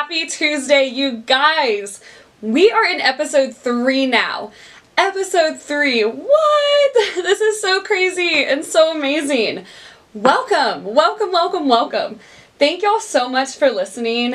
Happy Tuesday, you guys! We are in episode 3 now. Episode 3. What? This is so crazy and so amazing. Welcome, welcome, welcome, welcome. Thank y'all so much for listening.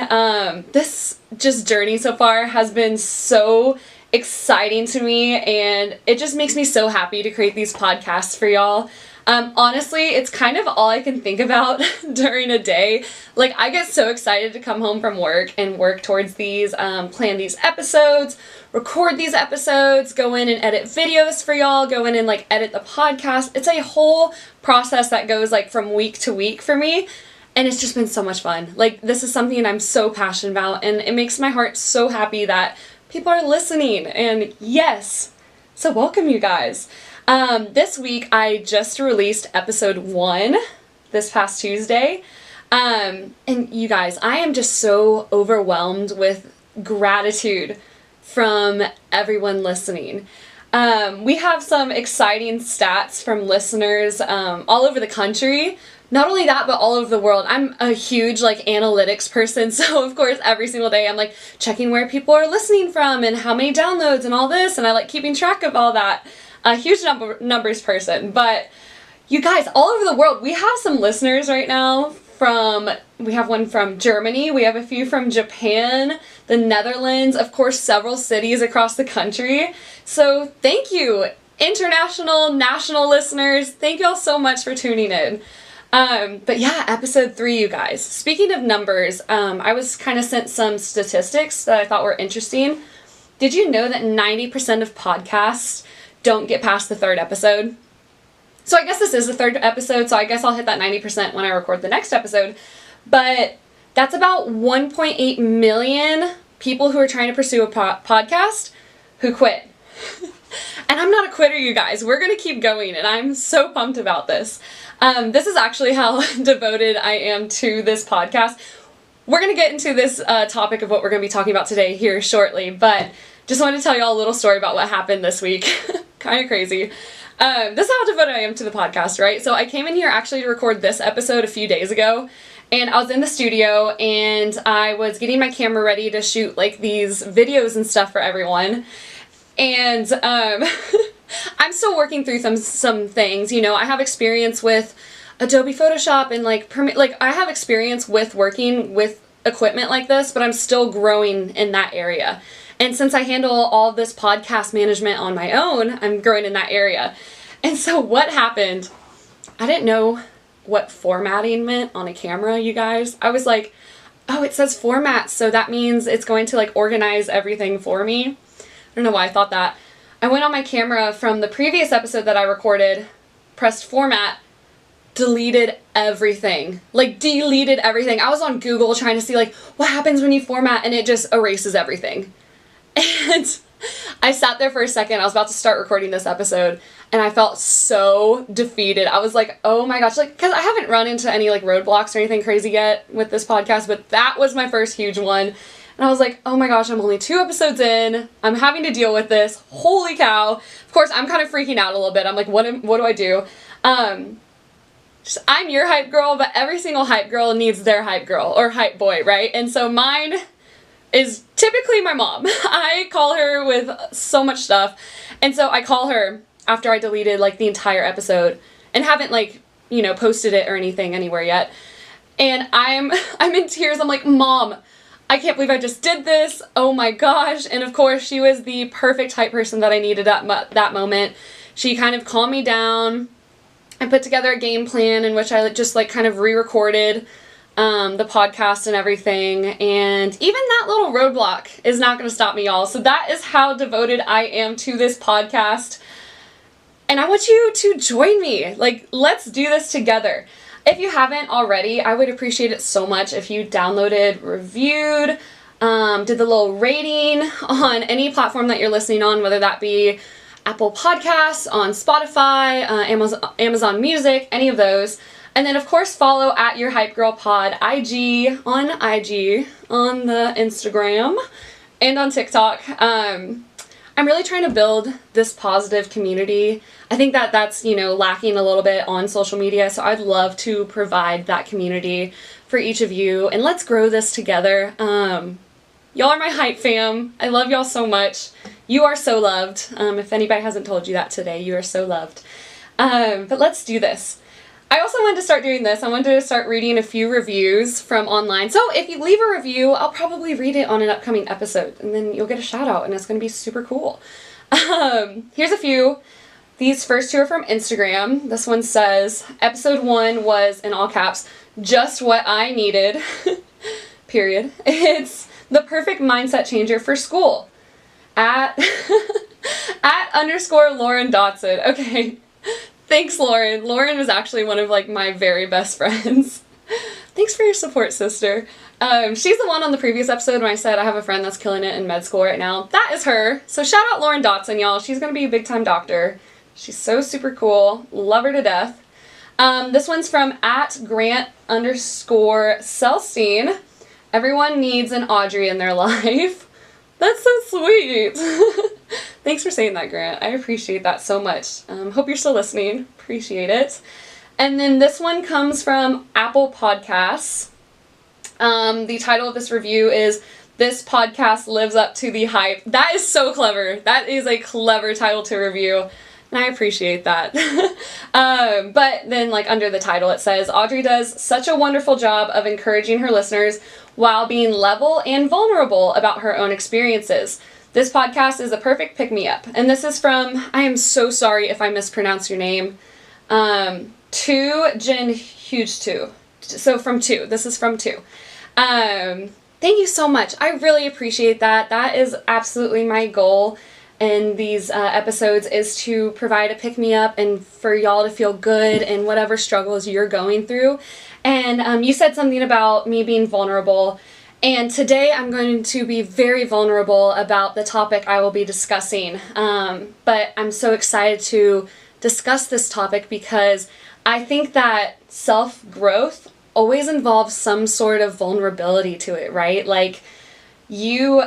This journey so far has been so exciting to me, and it just makes me so happy to create these podcasts for y'all. Honestly, it's kind of all I can think about during a day. Like, I get so excited to come home from work and work towards these, plan these episodes, record these episodes, go in and edit videos for y'all, go in and like edit the podcast. It's a whole process that goes like from week to week for me. And it's just been so much fun. Like, this is something I'm so passionate about, and it makes my heart so happy that people are listening. And yes, so welcome you guys. This week I just released episode 1 this past Tuesday. And you guys, I am just so overwhelmed with gratitude from everyone listening. We have some exciting stats from listeners all over the country. Not only that, but all over the world. I'm a huge like analytics person, so of course every single day I'm like checking where people are listening from and how many downloads and all this, and I like keeping track of all that. A huge numbers person, but you guys, all over the world, we have some listeners right now we have one from Germany, we have a few from Japan, the Netherlands, of course several cities across the country. So thank you, international, national listeners. Thank you all so much for tuning in. But yeah, episode 3, you guys. Speaking of numbers, I was kind of sent some statistics that I thought were interesting. Did you know that 90% of podcasts don't get past the 3rd episode? So I guess this is the 3rd episode, so I guess I'll hit that 90% when I record the next episode. But that's about 1.8 million people who are trying to pursue a podcast who quit. And I'm not a quitter, you guys. We're going to keep going, and I'm so pumped about this. This is actually how devoted I am to this podcast. We're going to get into this topic of what we're going to be talking about today here shortly, but just wanted to tell you all a little story about what happened this week. Kind of crazy. This is how devoted I am to the podcast, right? So I came in here actually to record this episode a few days ago, and I was in the studio, and I was getting my camera ready to shoot like these videos and stuff for everyone. And I'm still working through some things. You know, I have experience with Adobe Photoshop and like I have experience with working with equipment like this, but I'm still growing in that area. And since I handle all of this podcast management on my own, I'm growing in that area. And so what happened, I didn't know what formatting meant on a camera, you guys. I was like, oh, it says format, so that means it's going to like organize everything for me. I don't know why I thought that. I went on my camera from the previous episode that I recorded, pressed format, deleted everything. Like, deleted everything. I was on Google trying to see like what happens when you format, and it just erases everything. And I sat there for a second. I was about to start recording this episode, and I felt so defeated. I was like, oh my gosh, like, because I haven't run into any like roadblocks or anything crazy yet with this podcast, but that was my first huge one. And I was like, oh my gosh, I'm only 2 episodes in. I'm having to deal with this. Holy cow. Of course, I'm kind of freaking out a little bit. I'm like, what do I do? I'm your hype girl, but every single hype girl needs their hype girl or hype boy, right? And so mine is typically my mom. I call her with so much stuff. And so I call her after I deleted like the entire episode and haven't like, you know, posted it or anything anywhere yet. And I'm in tears. I'm like, Mom, I can't believe I just did this. Oh my gosh. And of course she was the perfect hype person that I needed at that moment. She kind of calmed me down. I put together a game plan in which I just like kind of re-recorded the podcast and everything, and even that little roadblock is not going to stop me, y'all. So that is how devoted I am to this podcast, and I want you to join me. Like, let's do this together. If you haven't already, I would appreciate it so much if you downloaded, reviewed, did the little rating on any platform that you're listening on, whether that be Apple Podcasts, on Spotify, Amazon Music, any of those. And then, of course, follow at Your Hype Girl Pod IG, on the Instagram, and on TikTok. I'm really trying to build this positive community. I think that that's, lacking a little bit on social media, so I'd love to provide that community for each of you, and let's grow this together. Y'all are my hype fam. I love y'all so much. You are so loved. If anybody hasn't told you that today, you are so loved. But let's do this. I also wanted to start doing this. I wanted to start reading a few reviews from online. So if you leave a review, I'll probably read it on an upcoming episode, and then you'll get a shout out, and it's going to be super cool. Here's a few. These first two are from Instagram. This one says, episode 1 was, in all caps, just what I needed, period. It's the perfect mindset changer for school. At _ Lauren Dotson. Okay. Thanks, Lauren. Lauren was actually one of my very best friends. Thanks for your support, sister. She's the one on the previous episode when I said I have a friend that's killing it in med school right now. That is her. So shout out Lauren Dotson, y'all. She's gonna be a big time doctor. She's so super cool. Love her to death. This one's from at Grant _ Celstein. Everyone needs an Audrey in their life. That's so sweet. Thanks for saying that, Grant. I appreciate that so much. Hope you're still listening. Appreciate it. And then this one comes from Apple Podcasts. The title of this review is This Podcast Lives Up to the Hype. That is so clever. That is a clever title to review. And I appreciate that. But then under the title it says, Audrey does such a wonderful job of encouraging her listeners while being level and vulnerable about her own experiences. This podcast is a perfect pick-me-up. And this is from, I am so sorry if I mispronounce your name, Tu Jin Huge Tu. So from Tu. This is from Tu. Thank you so much. I really appreciate that. That is absolutely my goal in these episodes, is to provide a pick-me-up and for y'all to feel good in whatever struggles you're going through. And you said something about me being vulnerable, and today I'm going to be very vulnerable about the topic I will be discussing. But I'm so excited to discuss this topic because I think that self-growth always involves some sort of vulnerability to it, right? You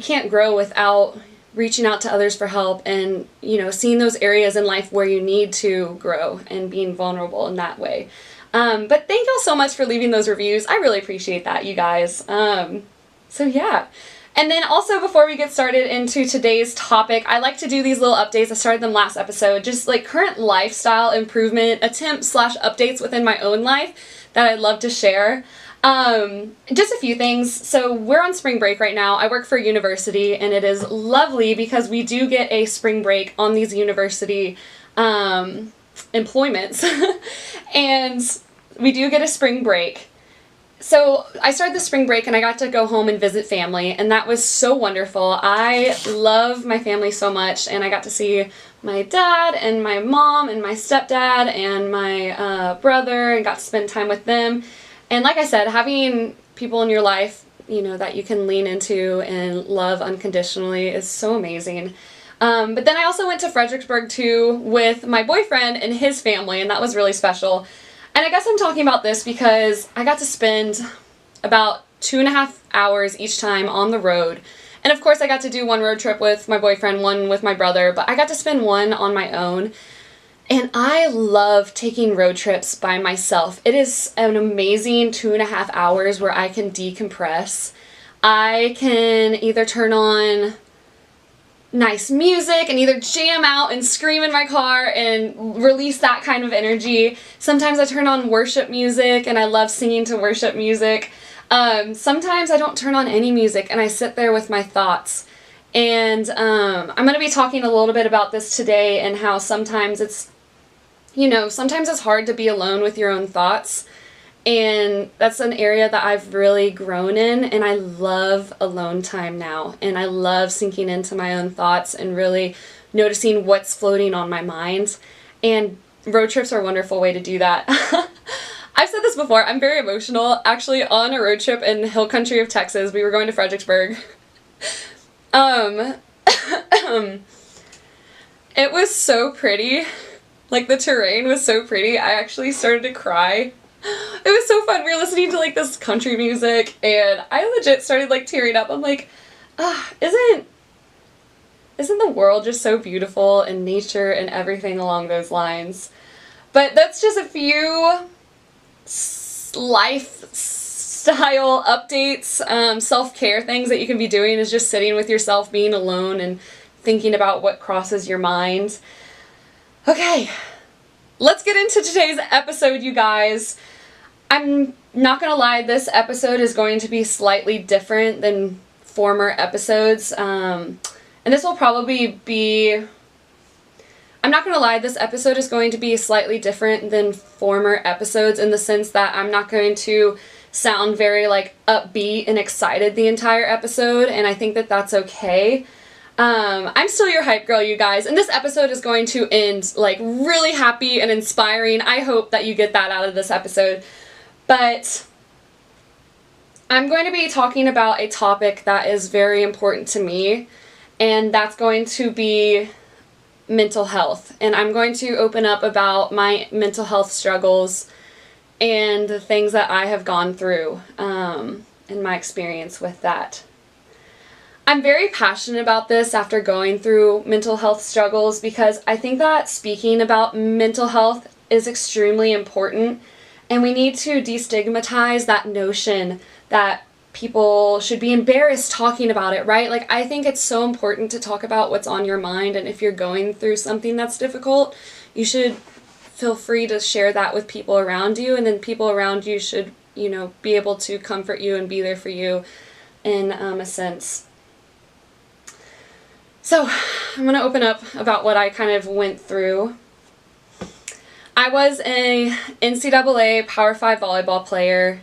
can't grow without reaching out to others for help and, seeing those areas in life where you need to grow and being vulnerable in that way. But thank y'all so much for leaving those reviews. I really appreciate that, you guys. So yeah. And then also, before we get started into today's topic, I like to do these little updates. I started them last episode, just current lifestyle improvement attempts / updates within my own life that I'd love to share. Just a few things. So we're on spring break right now. I work for a university, and it is lovely because we do get a spring break on these university employments. And we do get a spring break. So I started the spring break and I got to go home and visit family, and that was so wonderful. I love my family so much, and I got to see my dad and my mom and my stepdad and my brother, and got to spend time with them. And like I said, having people in your life, that you can lean into and love unconditionally is so amazing. But then I also went to Fredericksburg too with my boyfriend and his family, and that was really special. And I guess I'm talking about this because I got to spend about 2.5 hours each time on the road. And of course I got to do one road trip with my boyfriend, one with my brother, but I got to spend one on my own. And I love taking road trips by myself. It is an amazing 2.5 hours where I can decompress. I can either turn on nice music and either jam out and scream in my car and release that kind of energy. Sometimes I turn on worship music and I love singing to worship music. Sometimes I don't turn on any music and I sit there with my thoughts. And I'm going to be talking a little bit about this today, and how sometimes it's hard to be alone with your own thoughts. And that's an area that I've really grown in, and I love alone time now. And I love sinking into my own thoughts and really noticing what's floating on my mind. And road trips are a wonderful way to do that. I've said this before, I'm very emotional. Actually, on a road trip in the hill country of Texas, we were going to Fredericksburg. It was so pretty. The terrain was so pretty. I actually started to cry. It was so fun. We were listening to this country music, and I legit started tearing up. I'm like, isn't the world just so beautiful, and nature and everything along those lines? But that's just a few lifestyle updates, self-care things that you can be doing is just sitting with yourself, being alone, and thinking about what crosses your mind. Okay, let's get into today's episode, you guys. I'm not gonna lie, this episode is going to be slightly different than former episodes, and this will probably be, I'm not gonna lie, this episode is going to be slightly different than former episodes in the sense that I'm not going to sound very like upbeat and excited the entire episode, and I think that that's okay. I'm still your hype girl, you guys, and this episode is going to end like really happy and inspiring. I hope that you get that out of this episode. But I'm going to be talking about a topic that is very important to me, and that's going to be mental health. And I'm going to open up about my mental health struggles and the things that I have gone through and my experience with that. I'm very passionate about this after going through mental health struggles because I think that speaking about mental health is extremely important. And we need to destigmatize that notion that people should be embarrassed talking about it, right? Like, I think it's so important to talk about what's on your mind, and if you're going through something that's difficult, you should feel free to share that with people around you, and then people around you should, you know, be able to comfort you and be there for you in a sense. So, I'm going to open up about what I kind of went through. I was an NCAA Power 5 volleyball player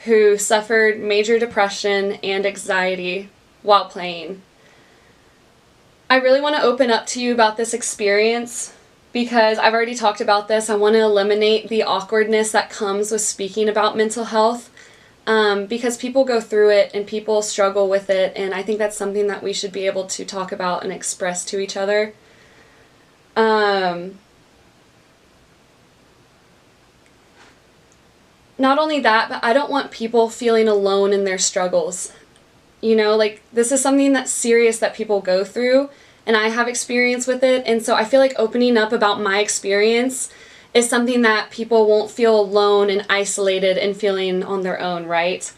who suffered major depression and anxiety while playing. I really want to open up to you about this experience because I've already talked about this. I want to eliminate the awkwardness that comes with speaking about mental health because people go through it and people struggle with it, and I think that's something that we should be able to talk about and express to each other. Not only that, but I don't want people feeling alone in their struggles. You know, like, this is something that's serious that people go through, and I have experience with it, and so I feel like opening up about my experience is something that people won't feel alone and isolated and feeling on their own, right?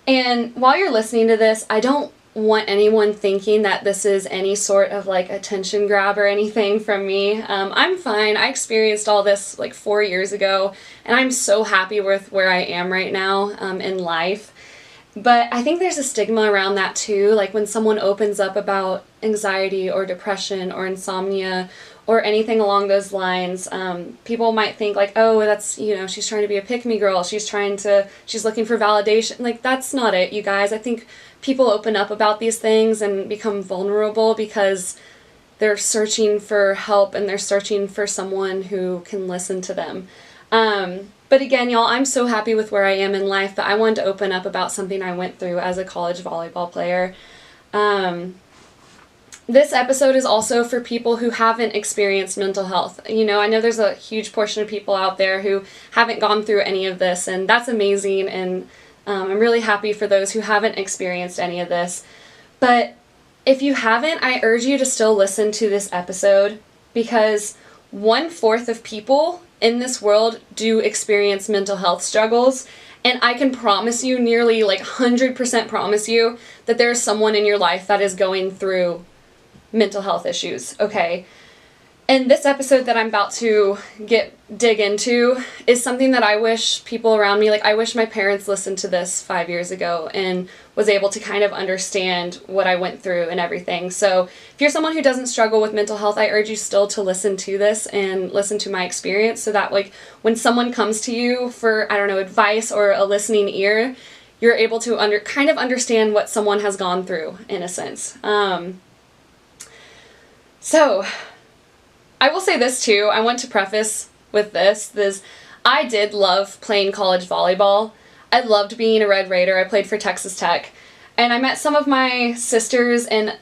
And while you're listening to this, I don't want anyone thinking that this is any sort of like attention grab or anything from me. I'm fine. I experienced all this like 4 years ago, and I'm so happy with where I am right now in life. But I think there's a stigma around that too, like when someone opens up about anxiety or depression or insomnia or anything along those lines, people might think like, oh, that's, you know, she's trying to be a pick-me girl, she's looking for validation. Like, that's not it, you guys. I think people open up about these things and become vulnerable because they're searching for help and they're searching for someone who can listen to them. But again, y'all, I'm so happy with where I am in life, but I wanted to open up about something I went through as a college volleyball player. This episode is also for people who haven't experienced mental health. You know, I know there's a huge portion of people out there who haven't gone through any of this, and that's amazing, and I'm really happy for those who haven't experienced any of this. But if you haven't, I urge you to still listen to this episode because 1/4 of people in this world do experience mental health struggles, and I can promise you, nearly like 100% promise you, that there's someone in your life that is going through mental health issues, okay? And this episode that I'm about to dig into is something that I wish people around me, like I wish my parents listened to this 5 years ago and was able to kind of understand what I went through and everything. So if you're someone who doesn't struggle with mental health, I urge you still to listen to this and listen to my experience so that like when someone comes to you for, I don't know, advice or a listening ear, you're able to kind of understand what someone has gone through in a sense. So I will say this too, I want to preface with this, I did love playing college volleyball. I loved being a Red Raider. I played for Texas Tech. And I met some of my sisters and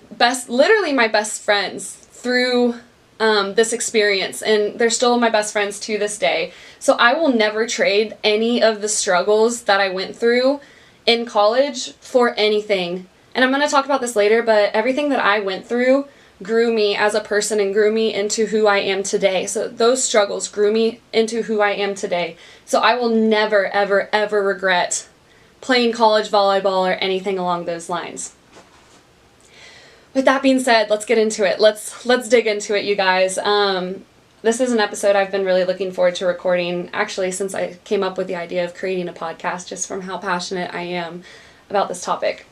literally my best friends through this experience, and they're still my best friends to this day. So I will never trade any of the struggles that I went through in college for anything. And I'm going to talk about this later, but everything that I went through grew me as a person and grew me into who I am today. So those struggles grew me into who I am today. So I will never, ever, ever regret playing college volleyball or anything along those lines. With that being said, let's get into it. Let's dig into it, you guys. This is an episode I've been really looking forward to recording, actually, since I came up with the idea of creating a podcast, just from how passionate I am about this topic.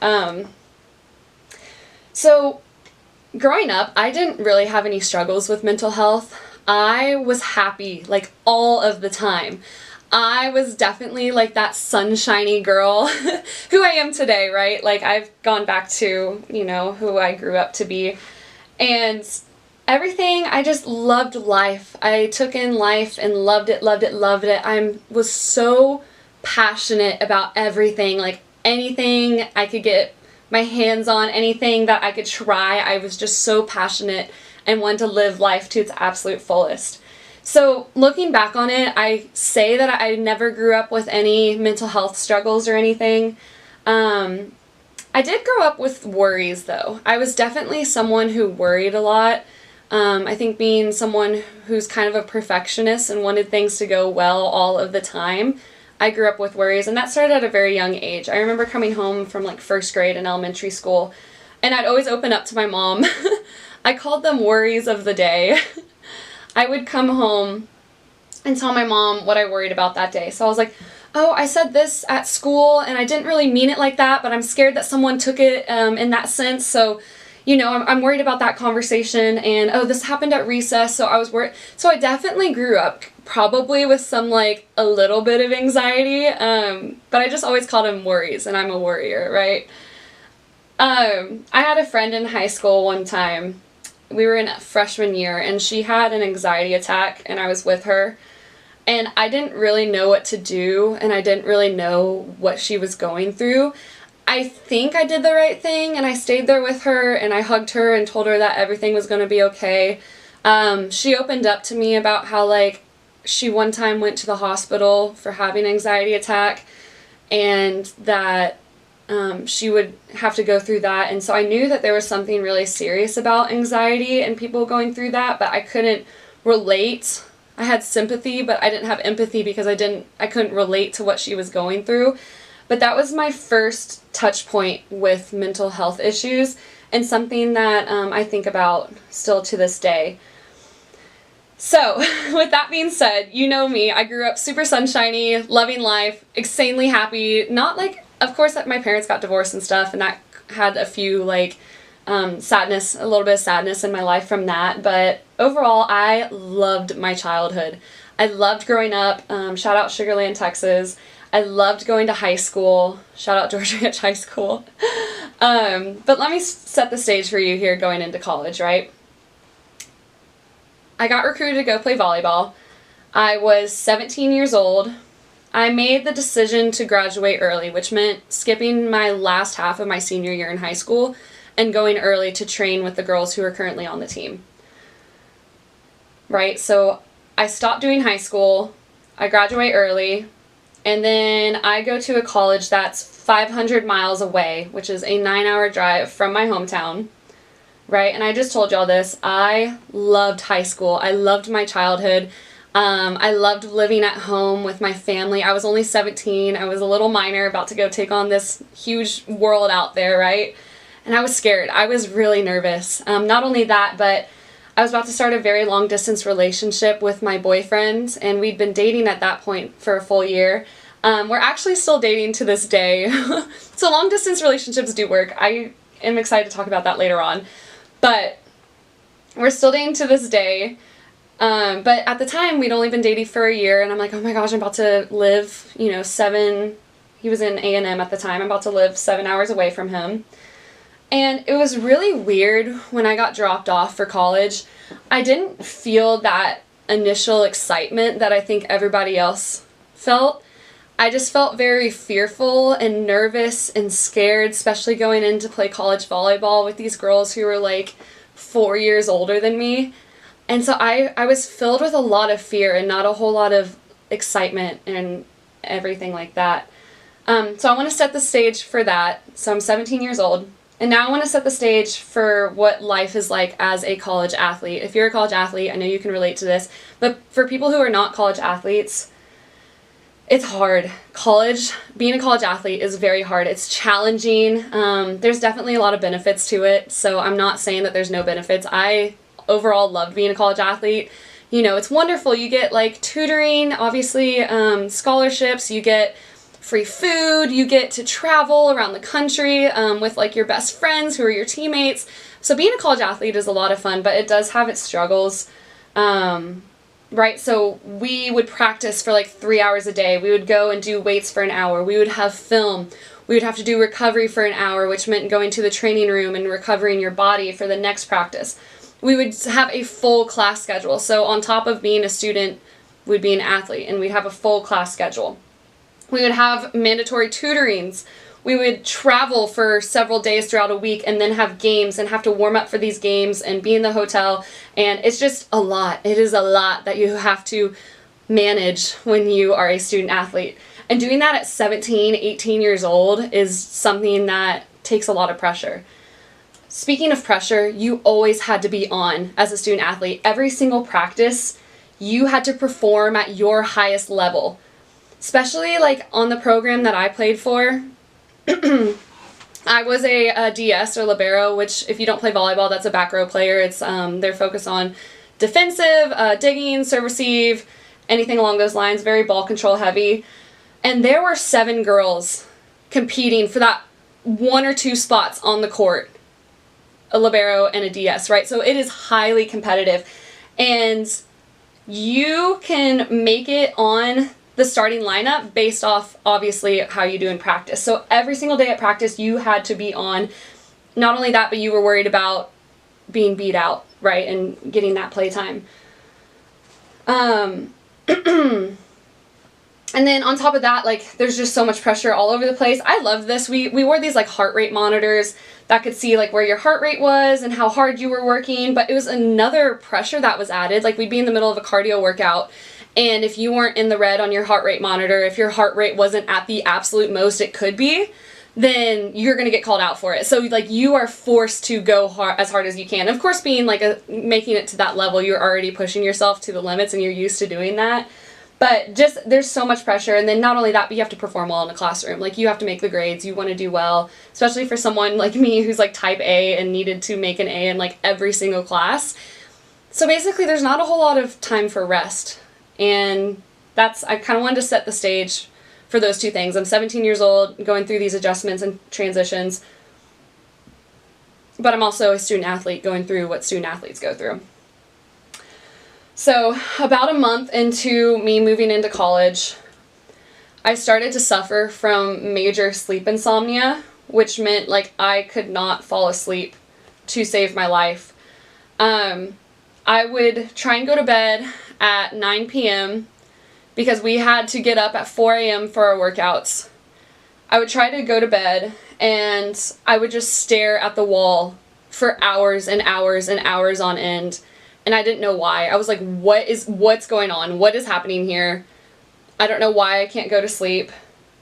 So growing up, I didn't really have any struggles with mental health. I was happy, like, all of the time. I was definitely, like, that sunshiny girl who I am today, right? Like, I've gone back to, you know, who I grew up to be. And everything, I just loved life. I took in life and loved it, loved it, loved it. I was so passionate about everything, like, anything I could get my hands on, anything that I could try. I was just so passionate and wanted to live life to its absolute fullest. So looking back on it, I say that I never grew up with any mental health struggles or anything. I did grow up with worries, though. I was definitely someone who worried a lot. I think being someone who's kind of a perfectionist and wanted things to go well all of the time, I grew up with worries, and that started at a very young age. I remember coming home from, like, first grade in elementary school, and I'd always open up to my mom. I called them worries of the day. I would come home and tell my mom what I worried about that day. So I was like, oh, I said this at school and I didn't really mean it like that, but I'm scared that someone took it in that sense. So, you know, I'm worried about that conversation, and oh, this happened at recess, so I was worried. So I definitely grew up probably with some, like, a little bit of anxiety, but I just always called them worries, and I'm a worrier, right? I had a friend in high school one time. We were in freshman year, and she had an anxiety attack, and I was with her, and I didn't really know what to do, and I didn't really know what she was going through. I think I did the right thing, and I stayed there with her, and I hugged her and told her that everything was going to be okay. She opened up to me about how, like, she one time went to the hospital for having an anxiety attack, and that she would have to go through that. And so I knew that there was something really serious about anxiety and people going through that, but I couldn't relate. I had sympathy, but I didn't have empathy because I couldn't relate to what she was going through. But that was my first touch point with mental health issues, and something that I think about still to this day. So, with that being said, you know me, I grew up super sunshiny, loving life, insanely happy. Not like, of course, my parents got divorced and stuff, and that had a few, like, sadness, a little bit of sadness in my life from that. But overall, I loved my childhood. I loved growing up. Shout out Sugar Land, Texas. I loved going to high school. Shout out Georgia Ranch High School. But let me set the stage for you here going into college, right? I got recruited to go play volleyball. I was 17 years old. I made the decision to graduate early, which meant skipping my last half of my senior year in high school and going early to train with the girls who are currently on the team. Right? So I stopped doing high school. I graduate early. And then I go to a college that's 500 miles away, which is a 9-hour drive from my hometown. Right? And I just told y'all this. I loved high school. I loved my childhood. I loved living at home with my family. I was only 17. I was a little minor about to go take on this huge world out there, right? And I was scared. I was really nervous. Not only that, but I was about to start a very long distance relationship with my boyfriend, and we'd been dating at that point for a full year. We're actually still dating to this day. So long distance relationships do work. I am excited to talk about that later on. But we're still dating to this day. But at the time, we'd only been dating for a year, and I'm like, oh my gosh, I'm about to live, he was in A&M at the time, I'm about to live 7 hours away from him. And it was really weird when I got dropped off for college. I didn't feel that initial excitement that I think everybody else felt. I just felt very fearful and nervous and scared, especially going in to play college volleyball with these girls who were like 4 years older than me. And so I was filled with a lot of fear and not a whole lot of excitement and everything like that. So I want to set the stage for that. So I'm 17 years old. And now I want to set the stage for what life is like as a college athlete. If you're a college athlete, I know you can relate to this, but for people who are not college athletes, it's hard. Being a college athlete is very hard. It's challenging. There's definitely a lot of benefits to it, so I'm not saying that there's no benefits. I overall loved being a college athlete. You know, it's wonderful. You get like tutoring, obviously, scholarships, you get free food, you get to travel around the country with like your best friends who are your teammates. So being a college athlete is a lot of fun, but it does have its struggles. Right, so we would practice for like 3 hours a day. We would go and do weights for an hour. We would have film. We would have to do recovery for an hour, which meant going to the training room and recovering your body for the next practice. We would have a full class schedule. So on top of being a student, we'd be an athlete, and we'd have a full class schedule. We would have mandatory tutorings. We would travel for several days throughout a week and then have games and have to warm up for these games and be in the hotel. And it's just a lot. It is a lot that you have to manage when you are a student athlete. And doing that at 17, 18 years old is something that takes a lot of pressure. Speaking of pressure, you always had to be on as a student athlete. Every single practice, you had to perform at your highest level. Especially like on the program that I played for, I was a DS or libero, which if you don't play volleyball, that's a back row player. It's their focus on defensive, digging, serve receive, anything along those lines, very ball control heavy. And there were 7 girls competing for that 1 or 2 spots on the court, a libero and a DS, right? So it is highly competitive. And you can make it on the starting lineup based off, obviously, how you do in practice. So every single day at practice, you had to be on. Not only that, but you were worried about being beat out, right, and getting that play time. And then on top of that, like, there's just so much pressure all over the place. I love this. We wore these, like, heart rate monitors that could see, like, where your heart rate was and how hard you were working, but it was another pressure that was added. Like, we'd be in the middle of a cardio workout, and if you weren't in the red on your heart rate monitor, if your heart rate wasn't at the absolute most it could be, then you're going to get called out for it. So, like, you are forced to go as hard as you can. Of course, being, like, making it to that level, you're already pushing yourself to the limits and you're used to doing that. But just, there's so much pressure. And then not only that, but you have to perform well in the classroom. Like, you have to make the grades. You want to do well, especially for someone like me who's, like, type A and needed to make an A in, like, every single class. So basically, there's not a whole lot of time for rest. And I kind of wanted to set the stage for those two things. I'm 17 years old, going through these adjustments and transitions, but I'm also a student athlete going through what student athletes go through. So about a month into me moving into college, I started to suffer from major sleep insomnia, which meant like I could not fall asleep to save my life. I would try and go to bed at 9 p.m. because we had to get up at 4 a.m. for our workouts. I would try to go to bed and I would just stare at the wall for hours and hours and hours on end. And I didn't know why. I was like, what's going on? What is happening here? I don't know why I can't go to sleep.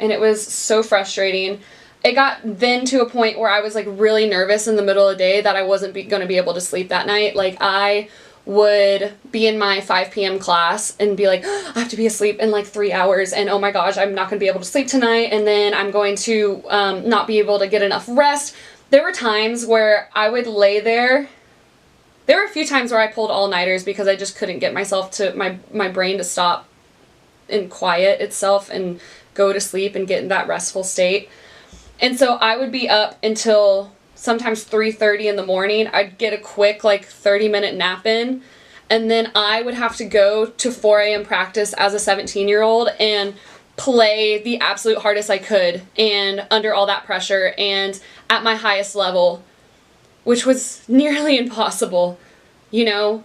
And it was so frustrating. It got then to a point where I was like really nervous in the middle of the day that I wasn't going to be able to sleep that night. Like I would be in my 5 p.m. class and be like, oh, I have to be asleep in like 3 hours and oh my gosh, I'm not going to be able to sleep tonight and then I'm going to not be able to get enough rest. There were times where I would lay there. There were a few times where I pulled all-nighters because I just couldn't get myself to, my brain to stop and quiet itself and go to sleep and get in that restful state. And so I would be up until sometimes 3:30 in the morning. I'd get a quick like 30-minute nap in, and then I would have to go to 4 a.m. practice as a 17-year-old and play the absolute hardest I could and under all that pressure and at my highest level, which was nearly impossible, you know?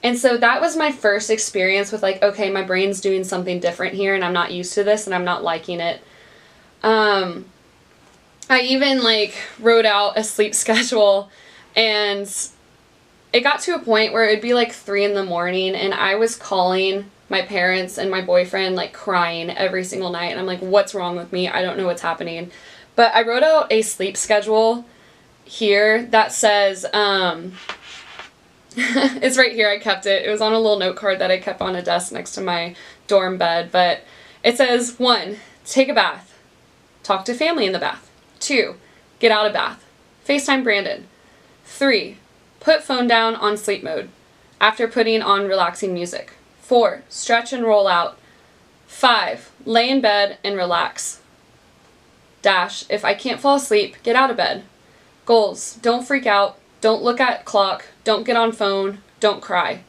And so that was my first experience with like, okay, my brain's doing something different here and I'm not used to this and I'm not liking it. I even like wrote out a sleep schedule and it got to a point where it'd be like 3 in the morning and I was calling my parents and my boyfriend like crying every single night and I'm like, what's wrong with me? I don't know what's happening. But I wrote out a sleep schedule here that says, it's right here, I kept it. It was on a little note card that I kept on a desk next to my dorm bed, but it says, 1, take a bath. Talk to family in the bath. 2, get out of bath. FaceTime Brandon. 3, put phone down on sleep mode after putting on relaxing music. 4, stretch and roll out. 5, lay in bed and relax. Dash, if I can't fall asleep, get out of bed. Goals, don't freak out, don't look at clock, don't get on phone, don't cry.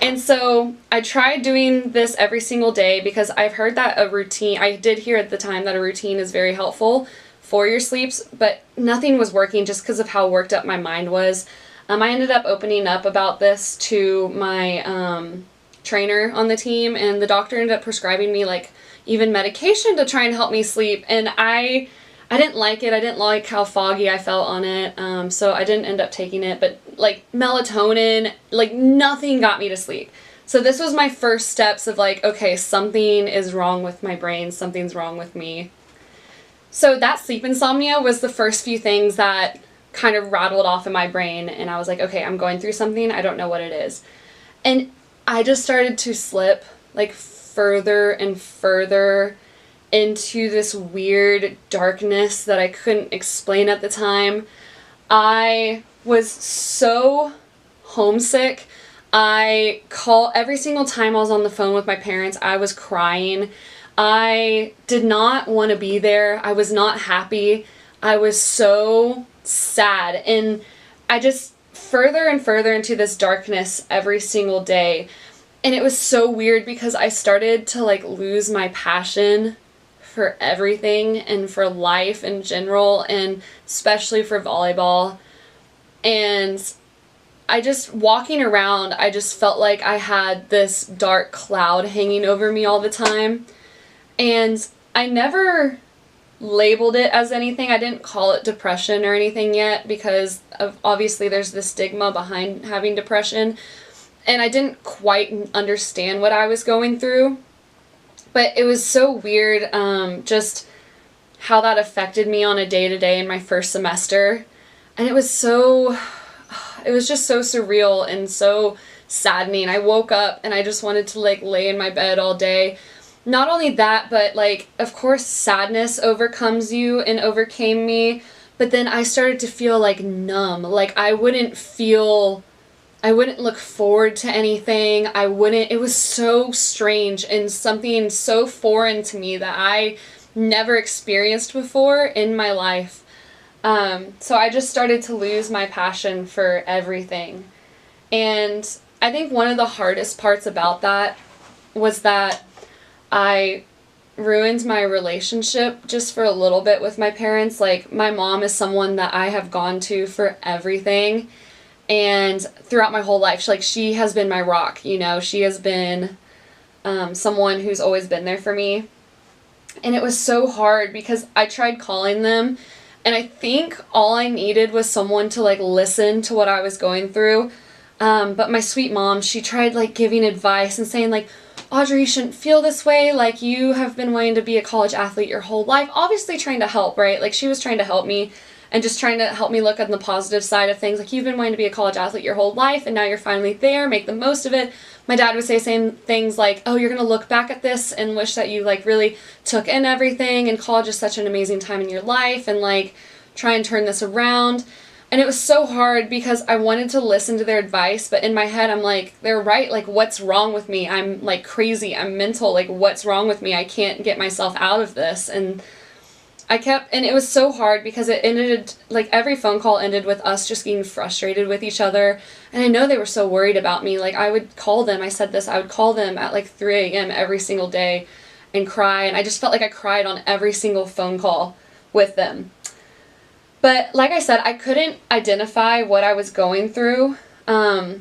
And so I tried doing this every single day because I've heard that a routine, I did hear at the time that a routine is very helpful for your sleeps, but nothing was working just because of how worked up my mind was. I ended up opening up about this to my trainer on the team, and the doctor ended up prescribing me like even medication to try and help me sleep, and I didn't like it. I didn't like how foggy I felt on it, so I didn't end up taking it, but like melatonin, like nothing got me to sleep. So this was my first steps of like, okay, something is wrong with my brain, something's wrong with me. So that sleep insomnia was the first few things that kind of rattled off in my brain, and I was like, okay, I'm going through something, I don't know what it is. And I just started to slip like further and further into this weird darkness that I couldn't explain at the time. I was so homesick. Every single time I was on the phone with my parents, I was crying. I did not want to be there. I was not happy. I was so sad. And I just further and further into this darkness every single day. And it was so weird because I started to like lose my passion for everything and for life in general, and especially for volleyball. And I just, walking around, I just felt like I had this dark cloud hanging over me all the time. And I never labeled it as anything. I didn't call it depression or anything yet because obviously there's this stigma behind having depression. And I didn't quite understand what I was going through. But it was so weird, just how that affected me on a day-to-day in my first semester. And it was just so surreal and so saddening. I woke up and I just wanted to like lay in my bed all day. Not only that, but like, of course, sadness overcomes you and overcame me. But then I started to feel like numb. Like I wouldn't look forward to anything. It was so strange and something so foreign to me that I never experienced before in my life. So I just started to lose my passion for everything. And I think one of the hardest parts about that was that I ruined my relationship just for a little bit with my parents. Like my mom is someone that I have gone to for everything. And throughout my whole life, she has been my rock, you know, she has been someone who's always been there for me. And it was so hard because I tried calling them, and I think all I needed was someone to like listen to what I was going through. But my sweet mom, she tried like giving advice and saying like, Audrey, you shouldn't feel this way. Like you have been wanting to be a college athlete your whole life. Obviously trying to help, right? Like she was trying to help me. And just trying to help me look on the positive side of things. Like, you've been wanting to be a college athlete your whole life, and now you're finally there, make the most of it. My dad would say things like, oh, you're going to look back at this and wish that you, like, really took in everything, and college is such an amazing time in your life, and, like, try and turn this around. And it was so hard because I wanted to listen to their advice, but in my head, I'm like, they're right. Like, what's wrong with me? I'm, like, crazy. I'm mental. Like, what's wrong with me? I can't get myself out of this. And it was so hard because it ended, like, every phone call ended with us just getting frustrated with each other. And I know they were so worried about me. Like, I would call them, I would call them at, like, 3 a.m. every single day and cry. And I just felt like I cried on every single phone call with them. But, like I said, I couldn't identify what I was going through. I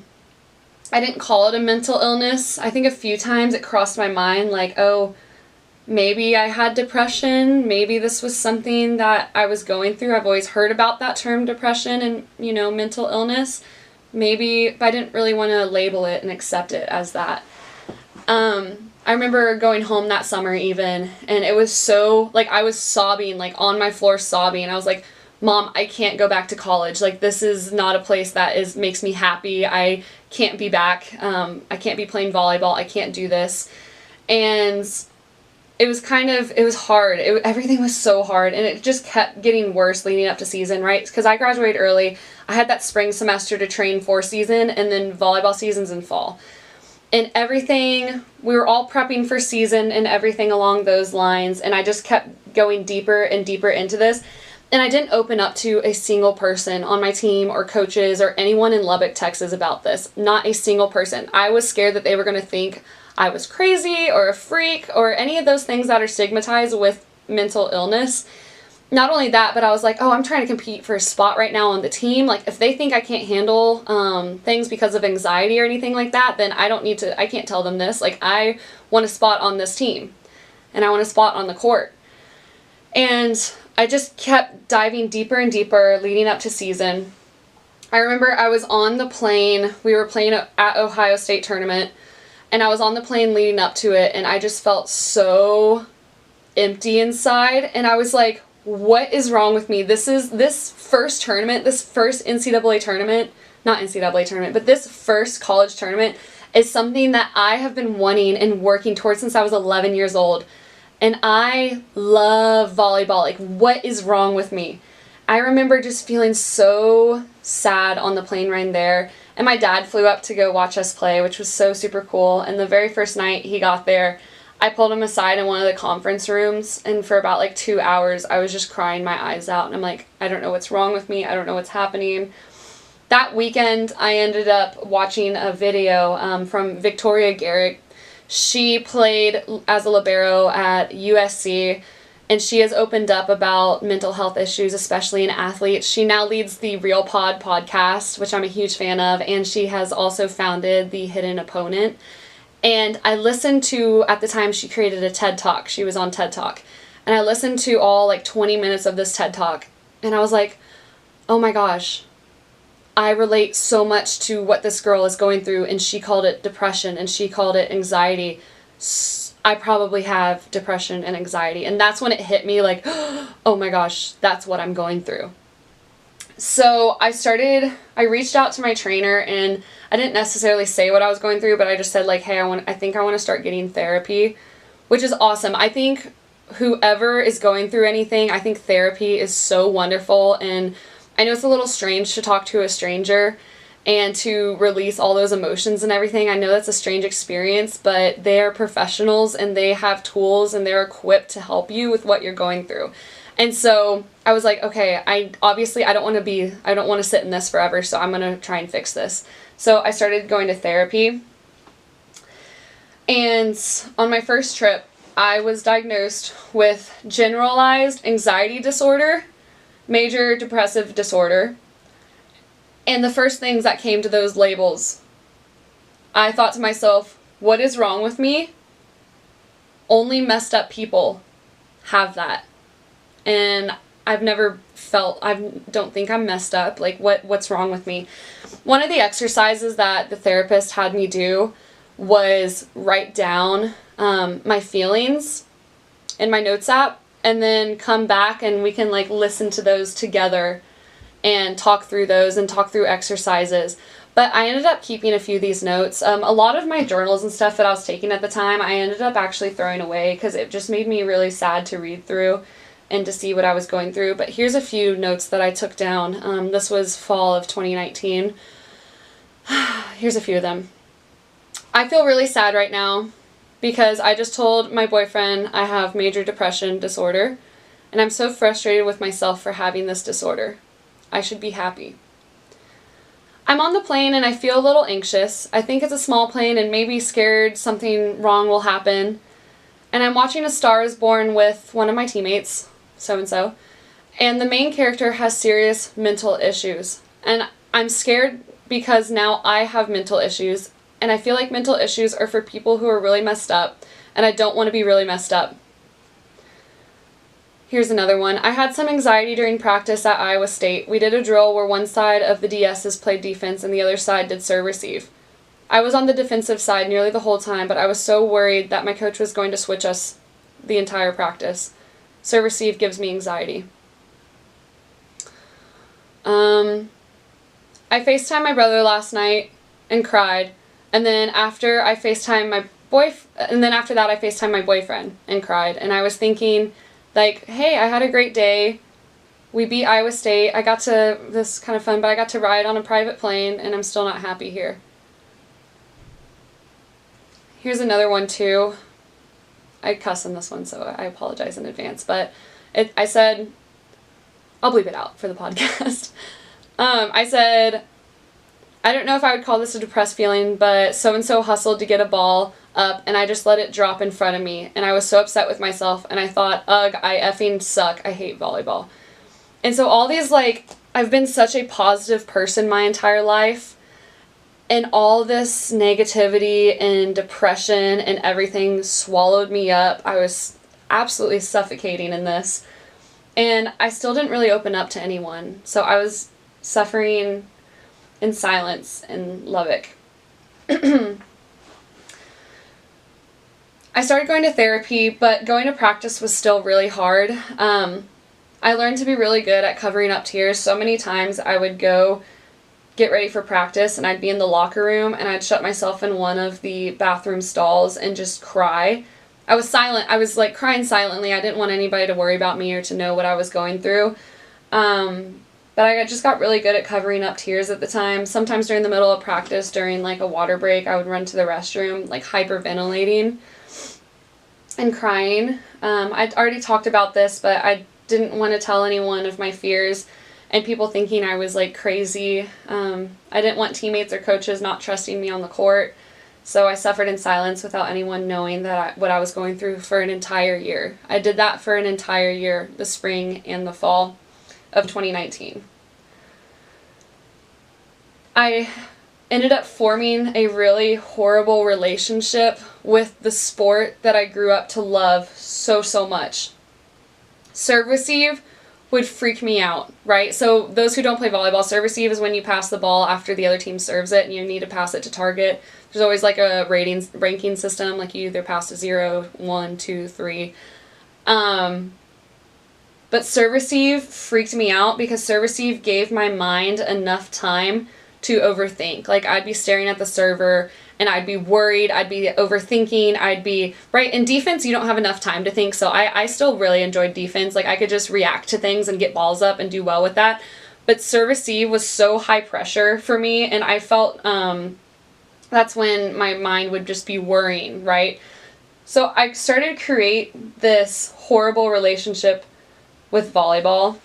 didn't call it a mental illness. I think a few times it crossed my mind, like, oh, maybe I had depression, maybe this was something that I was going through. I've always heard about that term, depression and, you know, mental illness. Maybe, but I didn't really want to label it and accept it as that. I remember going home that summer even, and it was so, like, I was sobbing, like, on my floor sobbing. I was like, Mom, I can't go back to college. Like, this is not a place that makes me happy. I can't be back. I can't be playing volleyball. I can't do this. And it was hard. Everything was so hard, and it just kept getting worse leading up to season, right? Because I graduated early. I had that spring semester to train for season, and then volleyball season's in fall. And everything, we were all prepping for season and everything along those lines, and I just kept going deeper and deeper into this. And I didn't open up to a single person on my team or coaches or anyone in Lubbock, Texas about this. Not a single person. I was scared that they were going to think I was crazy or a freak or any of those things that are stigmatized with mental illness. Not only that, but I was like, oh, I'm trying to compete for a spot right now on the team. Like, if they think I can't handle things because of anxiety or anything like that, then I can't tell them this. Like, I want a spot on this team, and I want a spot on the court. And I just kept diving deeper and deeper leading up to season. I remember I was on the plane. We were playing at Ohio State tournament, and I was on the plane leading up to it, and I just felt so empty inside. And I was like, what is wrong with me? This first tournament, this first NCAA tournament, not NCAA tournament, but this first college tournament is something that I have been wanting and working towards since I was 11 years old. And I love volleyball. Like, what is wrong with me? I remember just feeling so sad on the plane ride there. And my dad flew up to go watch us play, which was so super cool. And the very first night he got there, I pulled him aside in one of the conference rooms. And for about like 2 hours, I was just crying my eyes out. And I'm like, I don't know what's wrong with me. I don't know what's happening. That weekend, I ended up watching a video from Victoria Garrick. She played as a libero at USC, and she has opened up about mental health issues, especially in athletes. She now leads the Real Pod podcast, which I'm a huge fan of, and she has also founded the Hidden Opponent. And I listened to, at the time, she created a TED Talk. She was on TED Talk. And I listened to all like 20 minutes of this TED Talk, and I was like, oh my gosh, I relate so much to what this girl is going through, and she called it depression, and she called it anxiety. I probably have depression and anxiety, and that's when it hit me like, oh my gosh, that's what I'm going through. So I reached out to my trainer, and I didn't necessarily say what I was going through, but I just said like, hey, I think I want to start getting therapy, which is awesome. I think whoever is going through anything, I think therapy is so wonderful, and I know it's a little strange to talk to a stranger and to release all those emotions and everything. I know that's a strange experience, but they are professionals and they have tools and they're equipped to help you with what you're going through. And so I was like, okay, I don't want to sit in this forever, so I'm going to try and fix this. So I started going to therapy. And on my first trip, I was diagnosed with generalized anxiety disorder, major depressive disorder. And the first things that came to those labels, I thought to myself, what is wrong with me? Only messed up people have that. And I don't think I'm messed up. Like, what's wrong with me? One of the exercises that the therapist had me do was write down my feelings in my notes app, and then come back and we can like listen to those together and talk through those and talk through exercises. But I ended up keeping a few of these notes. A lot of my journals and stuff that I was taking at the time, I ended up actually throwing away because it just made me really sad to read through and to see what I was going through. But here's a few notes that I took down. This was fall of 2019. Here's a few of them. I feel really sad right now because I just told my boyfriend I have major depression disorder, and I'm so frustrated with myself for having this disorder. I should be happy. I'm on the plane and I feel a little anxious. I think it's a small plane and maybe scared something wrong will happen. And I'm watching A Star is Born with one of my teammates, so-and-so, and the main character has serious mental issues. And I'm scared because now I have mental issues, and I feel like mental issues are for people who are really messed up, and I don't want to be really messed up. Here's another one. I had some anxiety during practice at Iowa State. We did a drill where one side of the DSs played defense and the other side did serve-receive. I was on the defensive side nearly the whole time, but I was so worried that my coach was going to switch us the entire practice. Serve-receive gives me anxiety. I FaceTimed my brother last night and cried. And then after that, I FaceTimed my boyfriend and cried. And I was thinking, like, hey, I had a great day. We beat Iowa State. This is kind of fun, but I got to ride on a private plane, and I'm still not happy here. Here's another one, too. I cuss in this one, so I apologize in advance. But I said, I'll bleep it out for the podcast. I said, I don't know if I would call this a depressed feeling, but so-and-so hustled to get a ball up, and I just let it drop in front of me. And I was so upset with myself, and I thought, ugh, I effing suck. I hate volleyball. And so all these, like, I've been such a positive person my entire life, and all this negativity and depression and everything swallowed me up. I was absolutely suffocating in this. And I still didn't really open up to anyone. So I was suffering in silence in Lubbock. I started going to therapy, but going to practice was still really hard. I learned to be really good at covering up tears. So many times I would go get ready for practice and I'd be in the locker room and I'd shut myself in one of the bathroom stalls and just cry. I was silent. I was like crying silently. I didn't want anybody to worry about me or to know what I was going through. But I just got really good at covering up tears at the time. Sometimes during the middle of practice, during like a water break, I would run to the restroom, like hyperventilating and crying. I'd already talked about this, but I didn't want to tell anyone of my fears and people thinking I was like crazy. I didn't want teammates or coaches not trusting me on the court. So I suffered in silence without anyone knowing what I was going through for an entire year. I did that for an entire year, the spring and the fall of 2019. I ended up forming a really horrible relationship with the sport that I grew up to love so, so much. Serve receive would freak me out, right? So those who don't play volleyball, serve receive is when you pass the ball after the other team serves it and you need to pass it to target. There's always like a ranking system, like you either pass to 0, 1, 2, 3. But serve receive freaked me out because serve receive gave my mind enough time to overthink. Like I'd be staring at the server and I'd be worried, I'd be overthinking, right? In defense, you don't have enough time to think, so I still really enjoyed defense. Like I could just react to things and get balls up and do well with that. But serve receive was so high pressure for me, and I felt that's when my mind would just be worrying, right? So I started to create this horrible relationship with volleyball.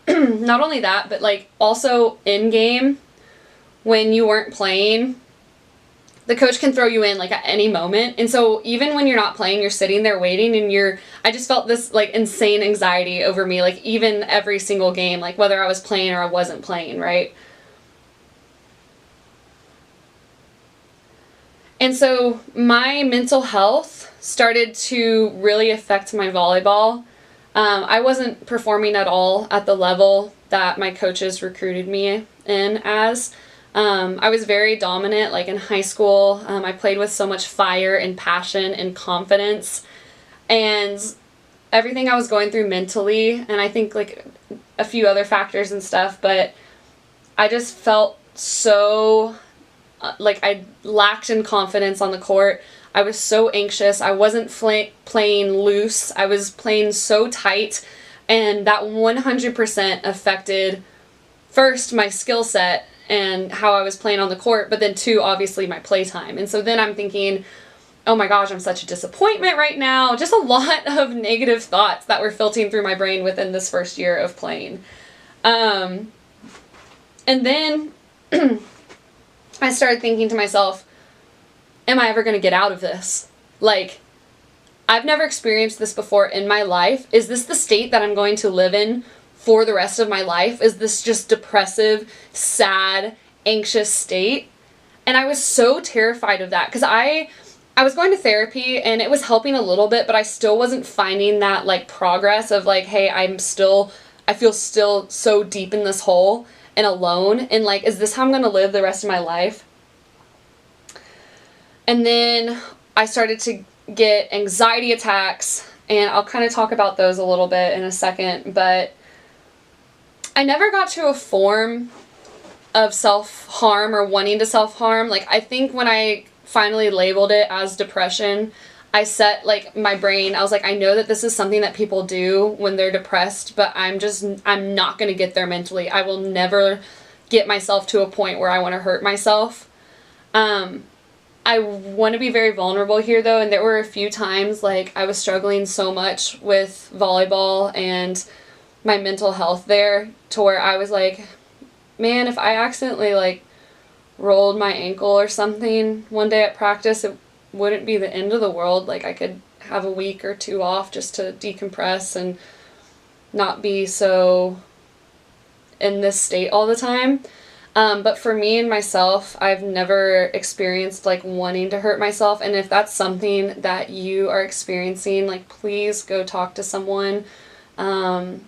Not only that, but like also in game, when you weren't playing, the coach can throw you in like at any moment. And so even when you're not playing, you're sitting there waiting and I just felt this like insane anxiety over me, like even every single game, like whether I was playing or I wasn't playing, right? And so my mental health started to really affect my volleyball. I wasn't performing at all at the level that my coaches recruited me in as. I was very dominant, like in high school. I played with so much fire and passion and confidence. And everything I was going through mentally, and I think like a few other factors and stuff, but I just felt so like I lacked in confidence on the court. I was so anxious. I wasn't playing loose. I was playing so tight, and that 100% affected first my skill set and how I was playing on the court, but then two, obviously my playtime. And so then I'm thinking, oh my gosh, I'm such a disappointment right now. Just a lot of negative thoughts that were filtering through my brain within this first year of playing. And then I started thinking to myself, am I ever going to get out of this? Like, I've never experienced this before in my life. Is this the state that I'm going to live in for the rest of my life? Is this just depressive, sad, anxious state? And I was so terrified of that because I was going to therapy and it was helping a little bit, but I still wasn't finding that like progress of like, hey, I feel still so deep in this hole and alone, and like, is this how I'm going to live the rest of my life? And then I started to get anxiety attacks, and I'll kind of talk about those a little bit in a second, but I never got to a form of self-harm or wanting to self-harm. Like, I think when I finally labeled it as depression, I set, like, my brain, I was like, I know that this is something that people do when they're depressed, but I'm not going to get there mentally. I will never get myself to a point where I want to hurt myself. I want to be very vulnerable here, though, and there were a few times, like, I was struggling so much with volleyball and my mental health there, to where I was like, man, if I accidentally, like, rolled my ankle or something one day at practice, it wouldn't be the end of the world. Like, I could have a week or two off just to decompress and not be so in this state all the time. But for me and myself, I've never experienced, like, wanting to hurt myself. And if that's something that you are experiencing, like, please go talk to someone.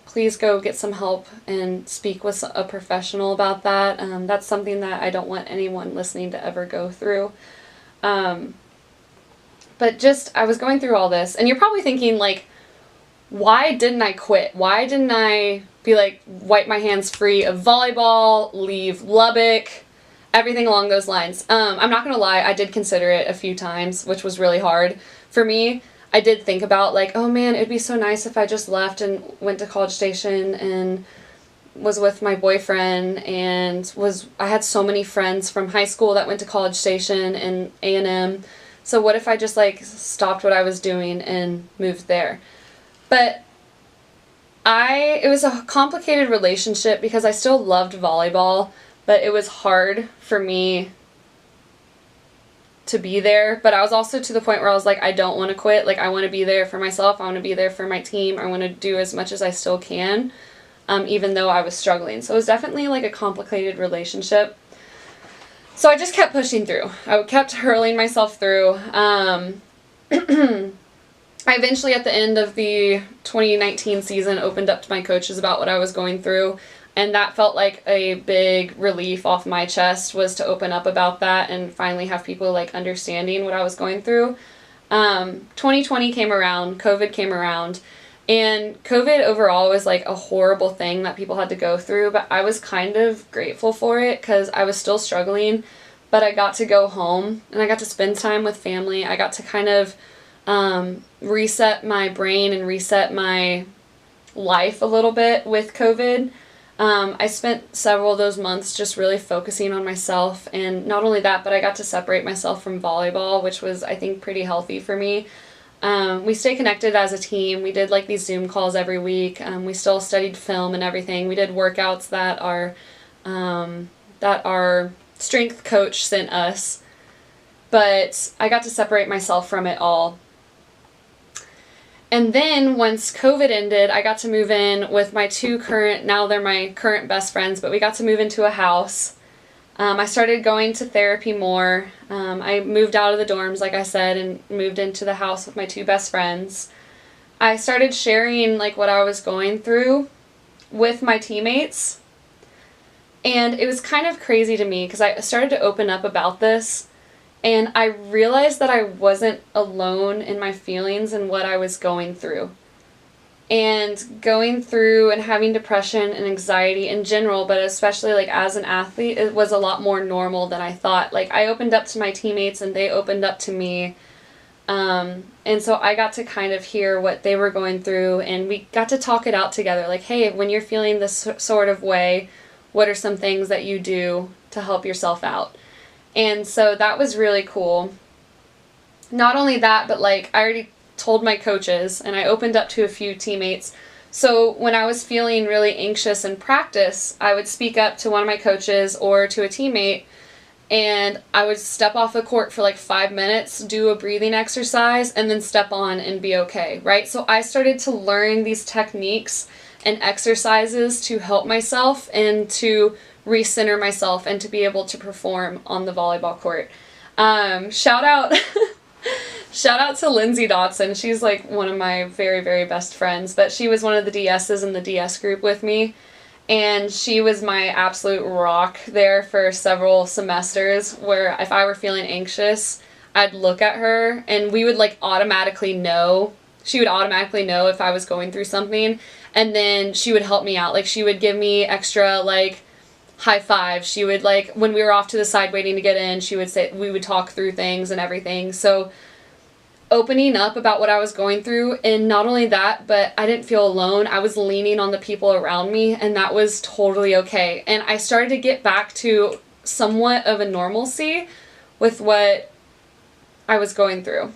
Please go get some help and speak with a professional about that. That's something that I don't want anyone listening to ever go through. But just, I was going through all this, and you're probably thinking, like, why didn't I quit? Why didn't I be like, wipe my hands free of volleyball, leave Lubbock, everything along those lines? I'm not gonna lie, I did consider it a few times, which was really hard. For me, I did think about, like, oh man, it'd be so nice if I just left and went to College Station and was with my boyfriend, and I had so many friends from high school that went to College Station and A&M. So what if I just, like, stopped what I was doing and moved there? But it was a complicated relationship because I still loved volleyball, but it was hard for me to be there. But I was also to the point where I was like, I don't want to quit. Like, I want to be there for myself. I want to be there for my team. I want to do as much as I still can, even though I was struggling. So it was definitely, like, a complicated relationship. So I just kept pushing through. I kept hurling myself through. I eventually, at the end of the 2019 season, opened up to my coaches about what I was going through, and that felt like a big relief off my chest, was to open up about that and finally have people, like, understanding what I was going through. 2020 came around, COVID came around, and COVID overall was, like, a horrible thing that people had to go through, but I was kind of grateful for it because I was still struggling, but I got to go home and I got to spend time with family. I got to kind of reset my brain and reset my life a little bit with COVID. I spent several of those months just really focusing on myself, and not only that, but I got to separate myself from volleyball, which was, I think, pretty healthy for me. We stay connected as a team. We did, like, these Zoom calls every week. We still studied film and everything. We did workouts that our strength coach sent us, but I got to separate myself from it all. And then once COVID ended, I got to move in with my now they're my current best friends, but we got to move into a house. I started going to therapy more. I moved out of the dorms, like I said, and moved into the house with my two best friends. I started sharing, like, what I was going through with my teammates. And it was kind of crazy to me because I started to open up about this. And I realized that I wasn't alone in my feelings and what I was going through. And going through and having depression and anxiety in general, but especially, like, as an athlete, it was a lot more normal than I thought. Like, I opened up to my teammates and they opened up to me. And so I got to kind of hear what they were going through, and we got to talk it out together. Like, hey, when you're feeling this sort of way, what are some things that you do to help yourself out? And so that was really cool. Not only that, but, like, I already told my coaches, and I opened up to a few teammates. So when I was feeling really anxious in practice, I would speak up to one of my coaches or to a teammate, and I would step off the court for, like, 5 minutes, do a breathing exercise, and then step on and be okay, right? So I started to learn these techniques and exercises to help myself and to recenter myself and to be able to perform on the volleyball court. Shout out to Lindsay Dotson. She's, like, one of my very, very best friends, but she was one of the DSs in the DS group with me, and she was my absolute rock there for several semesters, where if I were feeling anxious, I'd look at her and we would, like, automatically know she would automatically know if I was going through something, and then she would help me out. Like, she would give me extra, like, high fives. She would, like, when we were off to the side waiting to get in, she would say, we would talk through things and everything. So opening up about what I was going through, and not only that, but I didn't feel alone. I was leaning on the people around me, and that was totally okay. And I started to get back to somewhat of a normalcy with what I was going through.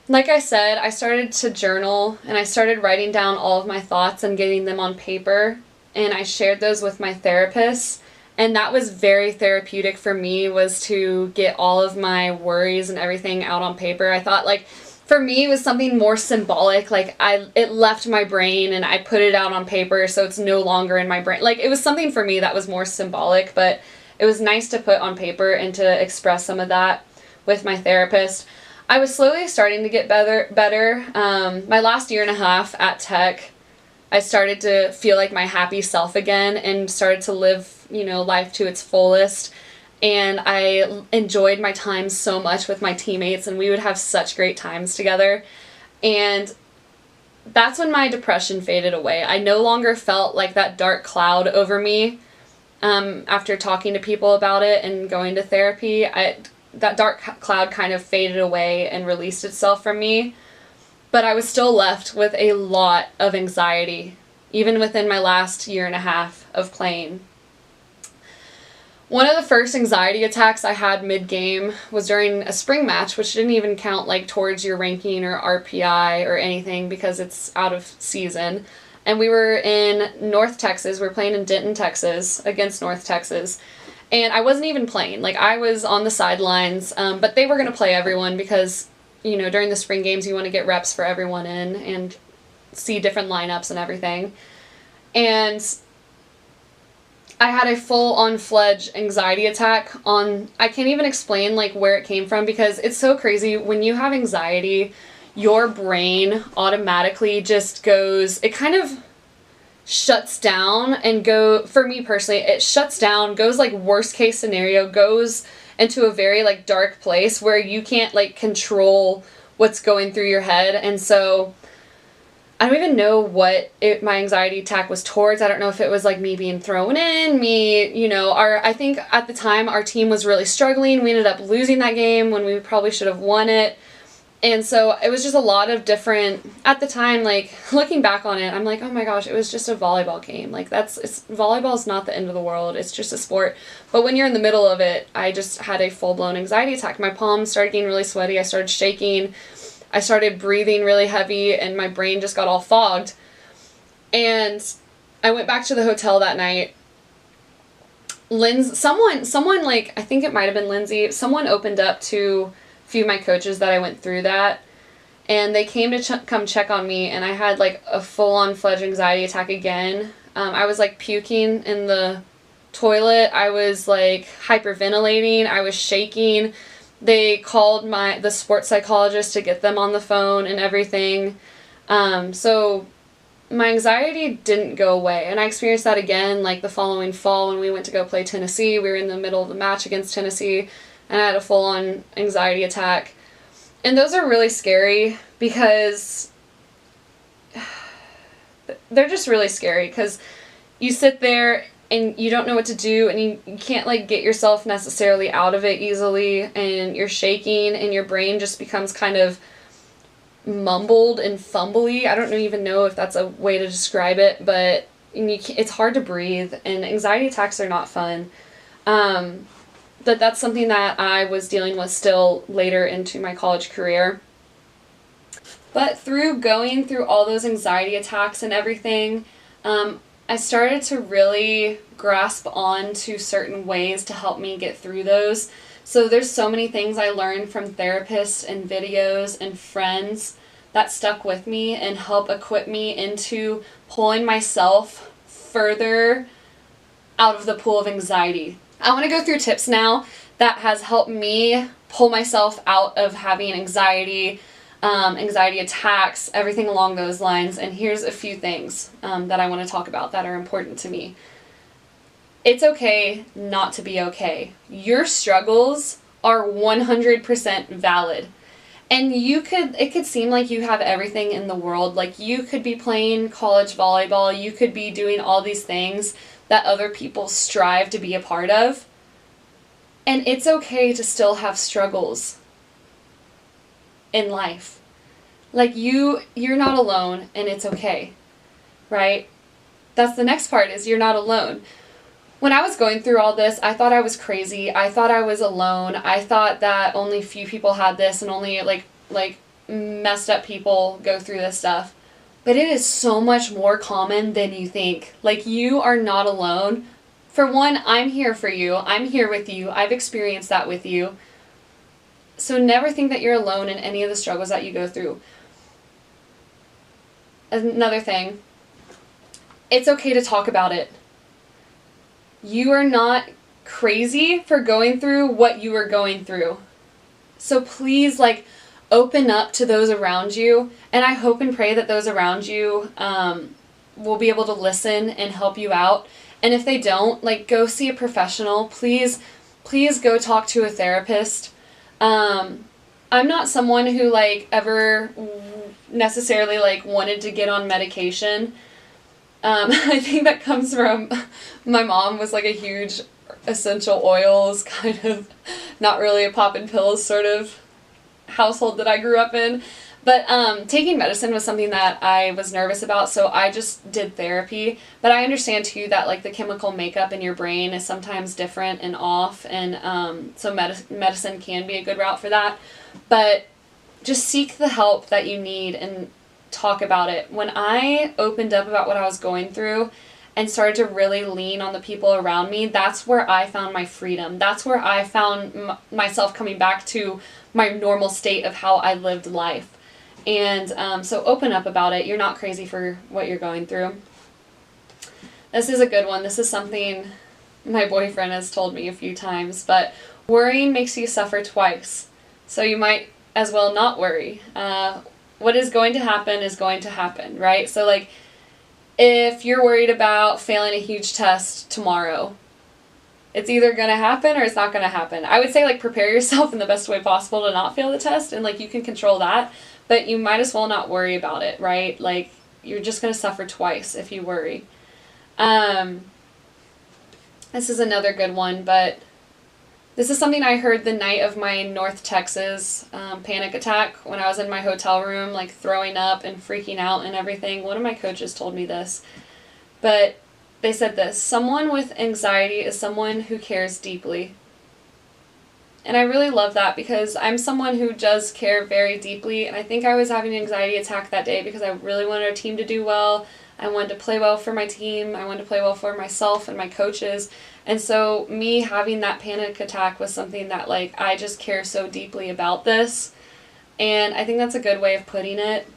Like I said, I started to journal, and I started writing down all of my thoughts and getting them on paper, and I shared those with my therapist, and that was very therapeutic for me, was to get all of my worries and everything out on paper. I thought, like, for me, it was something more symbolic. Like, it left my brain and I put it out on paper, so it's no longer in my brain. Like, it was something for me that was more symbolic, but it was nice to put on paper and to express some of that with my therapist. I was slowly starting to get better. My last year and a half at Tech, I started to feel like my happy self again and started to live, life to its fullest. And I enjoyed my time so much with my teammates, and we would have such great times together. And that's when my depression faded away. I no longer felt like that dark cloud over me after talking to people about it and going to therapy. That dark cloud kind of faded away and released itself from me. But I was still left with a lot of anxiety, even within my last year and a half of playing. One of the first anxiety attacks I had mid-game was during a spring match, which didn't even count like towards your ranking or RPI or anything because it's out of season. And we were in North Texas. We were playing in Denton, Texas against North Texas. And I wasn't even playing. Like, I was on the sidelines, but they were going to play everyone because, during the spring games you want to get reps for everyone in and see different lineups and everything. And I had a full-on-fledged anxiety attack I can't even explain, like, where it came from, because it's so crazy. When you have anxiety, your brain automatically just goes, it kind of shuts down and for me personally, it shuts down, goes like worst case scenario, goes into a very like dark place where you can't like control what's going through your head. And so I don't even know what my anxiety attack was towards. I don't know if it was like me being thrown in, I think at the time our team was really struggling. We ended up losing that game when we probably should have won it. And so it was just a lot of different, at the time, like, looking back on it, I'm like, oh my gosh, it was just a volleyball game. Like, volleyball is not the end of the world. It's just a sport. But when you're in the middle of it, I just had a full-blown anxiety attack. My palms started getting really sweaty. I started shaking. I started breathing really heavy, and my brain just got all fogged. And I went back to the hotel that night. Someone like, I think it might have been Lindsay, someone opened up to few of my coaches that I went through that, and they came to come check on me, and I had like a full-on fledged anxiety attack again. I was like puking in the toilet. I was like hyperventilating. I was shaking. They called the sports psychologist to get them on the phone and everything. So my anxiety didn't go away, and I experienced that again like the following fall when we went to go play Tennessee. We were in the middle of the match against Tennessee, and I had a full-on anxiety attack. And those are really scary because they're just really scary because you sit there and you don't know what to do, and you can't like get yourself necessarily out of it easily, and you're shaking and your brain just becomes kind of mumbled and fumbly. I don't even know if that's a way to describe it, but it's hard to breathe, and anxiety attacks are not fun. That's something that I was dealing with still later into my college career. But through going through all those anxiety attacks and everything, I started to really grasp on to certain ways to help me get through those. So there's so many things I learned from therapists and videos and friends that stuck with me and help equip me into pulling myself further out of the pool of anxiety. I want to go through tips now that has helped me pull myself out of having anxiety, anxiety attacks, everything along those lines. And here's a few things that I want to talk about that are important to me. It's okay not to be okay. Your struggles are 100% valid. And it could seem like you have everything in the world. Like, you could be playing college volleyball, you could be doing all these things that other people strive to be a part of. And it's okay to still have struggles in life. Like, you're not alone, and it's okay, right? That's the next part, is you're not alone. When I was going through all this, I thought I was crazy. I thought I was alone. I thought that only few people had this and only like messed up people go through this stuff. But it is so much more common than you think. Like, you are not alone. For one, I'm here for you. I'm here with you. I've experienced that with you. So never think that you're alone in any of the struggles that you go through. Another thing, it's okay to talk about it. You are not crazy for going through what you are going through. So please, like, open up to those around you. And I hope and pray that those around you will be able to listen and help you out. And if they don't, like, go see a professional. Please go talk to a therapist. I'm not someone who, like, ever necessarily, like, wanted to get on medication. I think that comes from my mom was like a huge essential oils kind of, not really a poppin' pills sort of household that I grew up in. But taking medicine was something that I was nervous about, so I just did therapy. But I understand too that, like, the chemical makeup in your brain is sometimes different and off, and so medicine can be a good route for that. But just seek the help that you need and talk about it. When I opened up about what I was going through and started to really lean on the people around me, that's where I found my freedom. That's where I found myself coming back to my normal state of how I lived life. And so open up about it. You're not crazy for what you're going through. This is a good one. This is something my boyfriend has told me a few times, but worrying makes you suffer twice. So you might as well not worry. What is going to happen is going to happen, right? So, like, if you're worried about failing a huge test tomorrow, it's either going to happen or it's not going to happen. I would say, like, prepare yourself in the best way possible to not fail the test, and, like, you can control that, but you might as well not worry about it, right? Like, you're just going to suffer twice if you worry. This is another good one, but this is something I heard the night of my North Texas panic attack when I was in my hotel room, like, throwing up and freaking out and everything. One of my coaches told me this, but they said this: someone with anxiety is someone who cares deeply. And I really love that, because I'm someone who does care very deeply, and I think I was having an anxiety attack that day because I really wanted our team to do well. I wanted to play well for my team. I wanted to play well for myself and my coaches. And so me having that panic attack was something that, like, I just care so deeply about this. And I think that's a good way of putting it,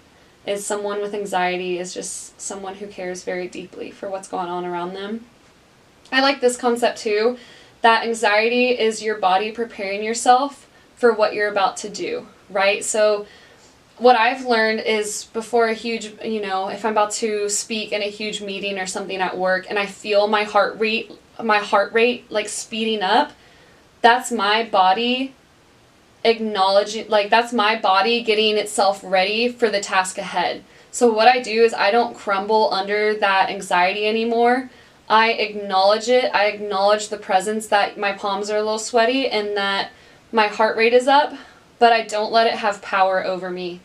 is someone with anxiety is just someone who cares very deeply for what's going on around them. I like this concept too, that anxiety is your body preparing yourself for what you're about to do, right? So what I've learned is, before a huge, if I'm about to speak in a huge meeting or something at work and I feel my heart rate like speeding up, that's my body acknowledging, like, that's my body getting itself ready for the task ahead. So what I do is I don't crumble under that anxiety anymore. I acknowledge it. I acknowledge the presence that my palms are a little sweaty and that my heart rate is up, but I don't let it have power over me.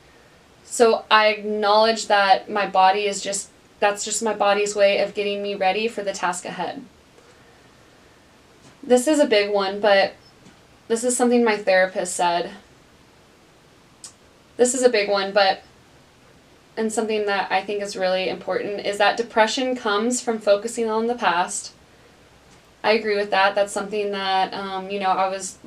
So I acknowledge that my body is that's just my body's way of getting me ready for the task ahead. This is a big one, but this is something my therapist said. This is a big one, and something that I think is really important, is that depression comes from focusing on the past. I agree with that. That's something that, I was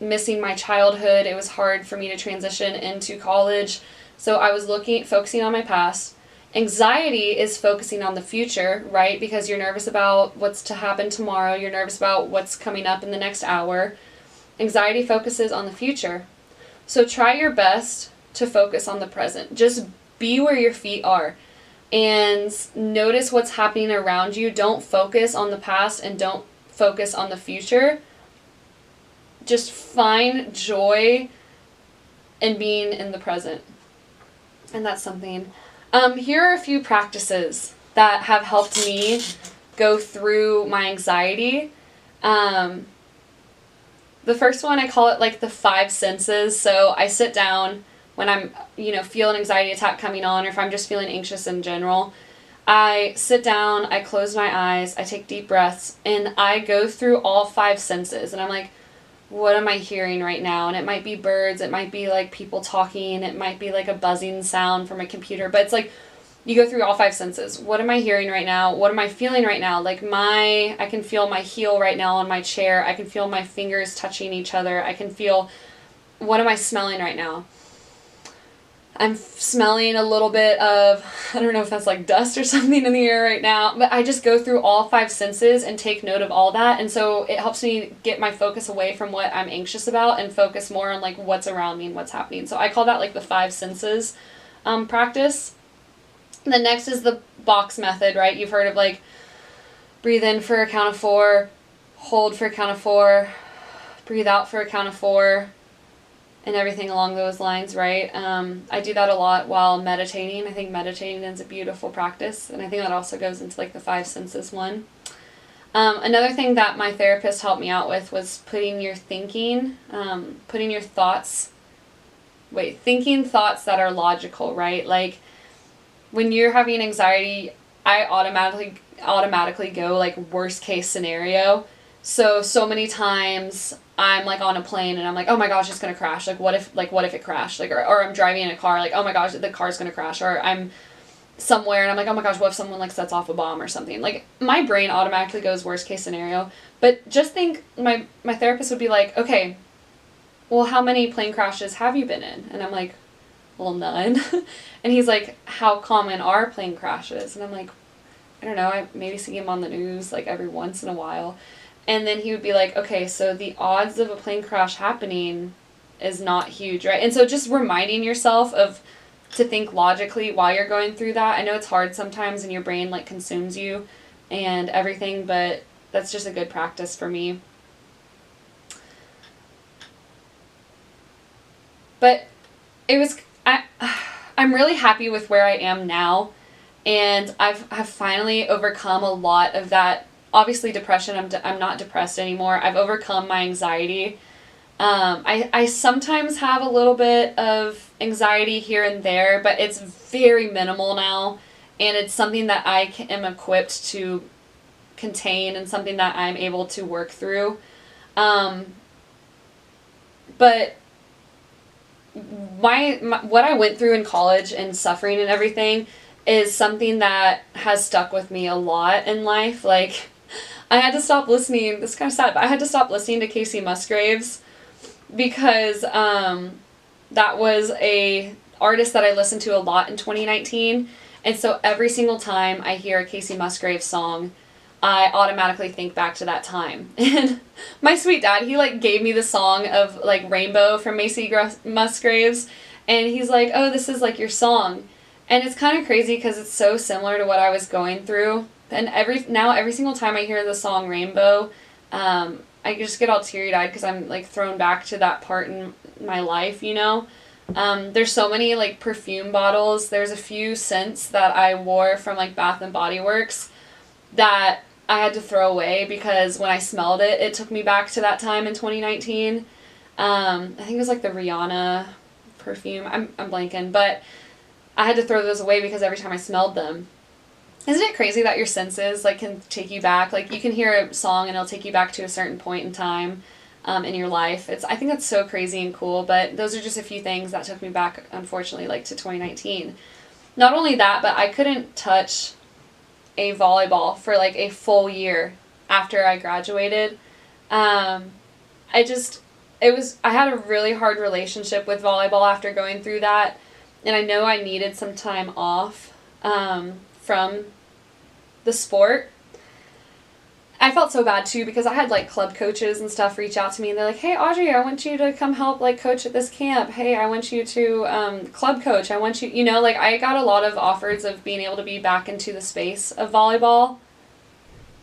missing my childhood. It was hard for me to transition into college. So I was focusing on my past. Anxiety is focusing on the future, right? Because you're nervous about what's to happen tomorrow. You're nervous about what's coming up in the next hour. Anxiety focuses on the future. So try your best to focus on the present. Just be where your feet are and notice what's happening around you. Don't focus on the past and don't focus on the future, just find joy in being in the present. And that's something. Here are a few practices that have helped me go through my anxiety. The first one, I call it like the 5 senses. So I sit down when I'm, feel an anxiety attack coming on, or if I'm just feeling anxious in general. I sit down, I close my eyes, I take deep breaths, and I go through all 5 senses. And I'm like, what am I hearing right now? And it might be birds, it might be like people talking, it might be like a buzzing sound from a computer, but it's like you go through all 5 senses. What am I hearing right now? What am I feeling right now? Like I can feel my heel right now on my chair. I can feel my fingers touching each other. I can feel, what am I smelling right now? I'm smelling a little bit of, I don't know if that's like dust or something in the air right now, but I just go through all 5 senses and take note of all that. And so it helps me get my focus away from what I'm anxious about and focus more on like what's around me and what's happening. So I call that like the 5 senses practice. And the next is the box method, right? You've heard of like breathe in for a count of 4, hold for a count of 4, breathe out for a count of 4, and everything along those lines, right? I do that a lot while meditating. I think meditating is a beautiful practice, and I think that also goes into like the 5 senses one. Another thing that my therapist helped me out with was thinking thoughts that are logical, right? Like when you're having anxiety, I automatically go like worst case scenario. So many times I'm like on a plane and I'm like, oh my gosh, it's gonna crash. Like what if it crashed? Like or I'm driving in a car, like, oh my gosh, the car's gonna crash. Or I'm somewhere and I'm like, oh my gosh, what if someone like sets off a bomb or something? Like my brain automatically goes worst case scenario. But just think, my therapist would be like, okay, well, how many plane crashes have you been in? And I'm like, well, none. And he's like, how common are plane crashes? And I'm like, I don't know, I maybe see him on the news like every once in a while. And then he would be like, okay, so the odds of a plane crash happening is not huge, right? And so just reminding yourself to think logically while you're going through that. I know it's hard sometimes and your brain like consumes you and everything, but that's just a good practice for me. But I'm really happy with where I am now, and I've finally overcome a lot of that. Obviously depression, I'm not depressed anymore. I've overcome my anxiety. I sometimes have a little bit of anxiety here and there, but it's very minimal now, and it's something that I am equipped to contain and something that I'm able to work through. But what I went through in college and suffering and everything is something that has stuck with me a lot in life. Like, I had to stop listening, this is kind of sad, but I had to stop listening to Casey Musgraves because that was a artist that I listened to a lot in 2019, and so every single time I hear a Casey Musgraves song, I automatically think back to that time. And my sweet dad, he like gave me the song of like Rainbow from Casey Musgraves, and he's like, oh, this is like your song. And it's kind of crazy because it's so similar to what I was going through. And every single time I hear the song Rainbow, I just get all teary-eyed because I'm like thrown back to that part in my life, you know? There's so many like perfume bottles. There's a few scents that I wore from like Bath and Body Works that I had to throw away because when I smelled it, it took me back to that time in 2019. I think it was like the Rihanna perfume. I'm blanking, but I had to throw those away because every time I smelled them. Isn't it crazy that your senses like can take you back? Like you can hear a song and it'll take you back to a certain point in time in your life. I think that's so crazy and cool, but those are just a few things that took me back, unfortunately, like to 2019. Not only that, but I couldn't touch a volleyball for like a full year after I graduated. I had a really hard relationship with volleyball after going through that, and I know I needed some time off from the sport. I felt so bad too because I had like club coaches and stuff reach out to me and they're like, hey Audrey, I want you to come help like coach at this camp. Hey, I want you to club coach. I want you, you know, like I got a lot of offers of being able to be back into the space of volleyball.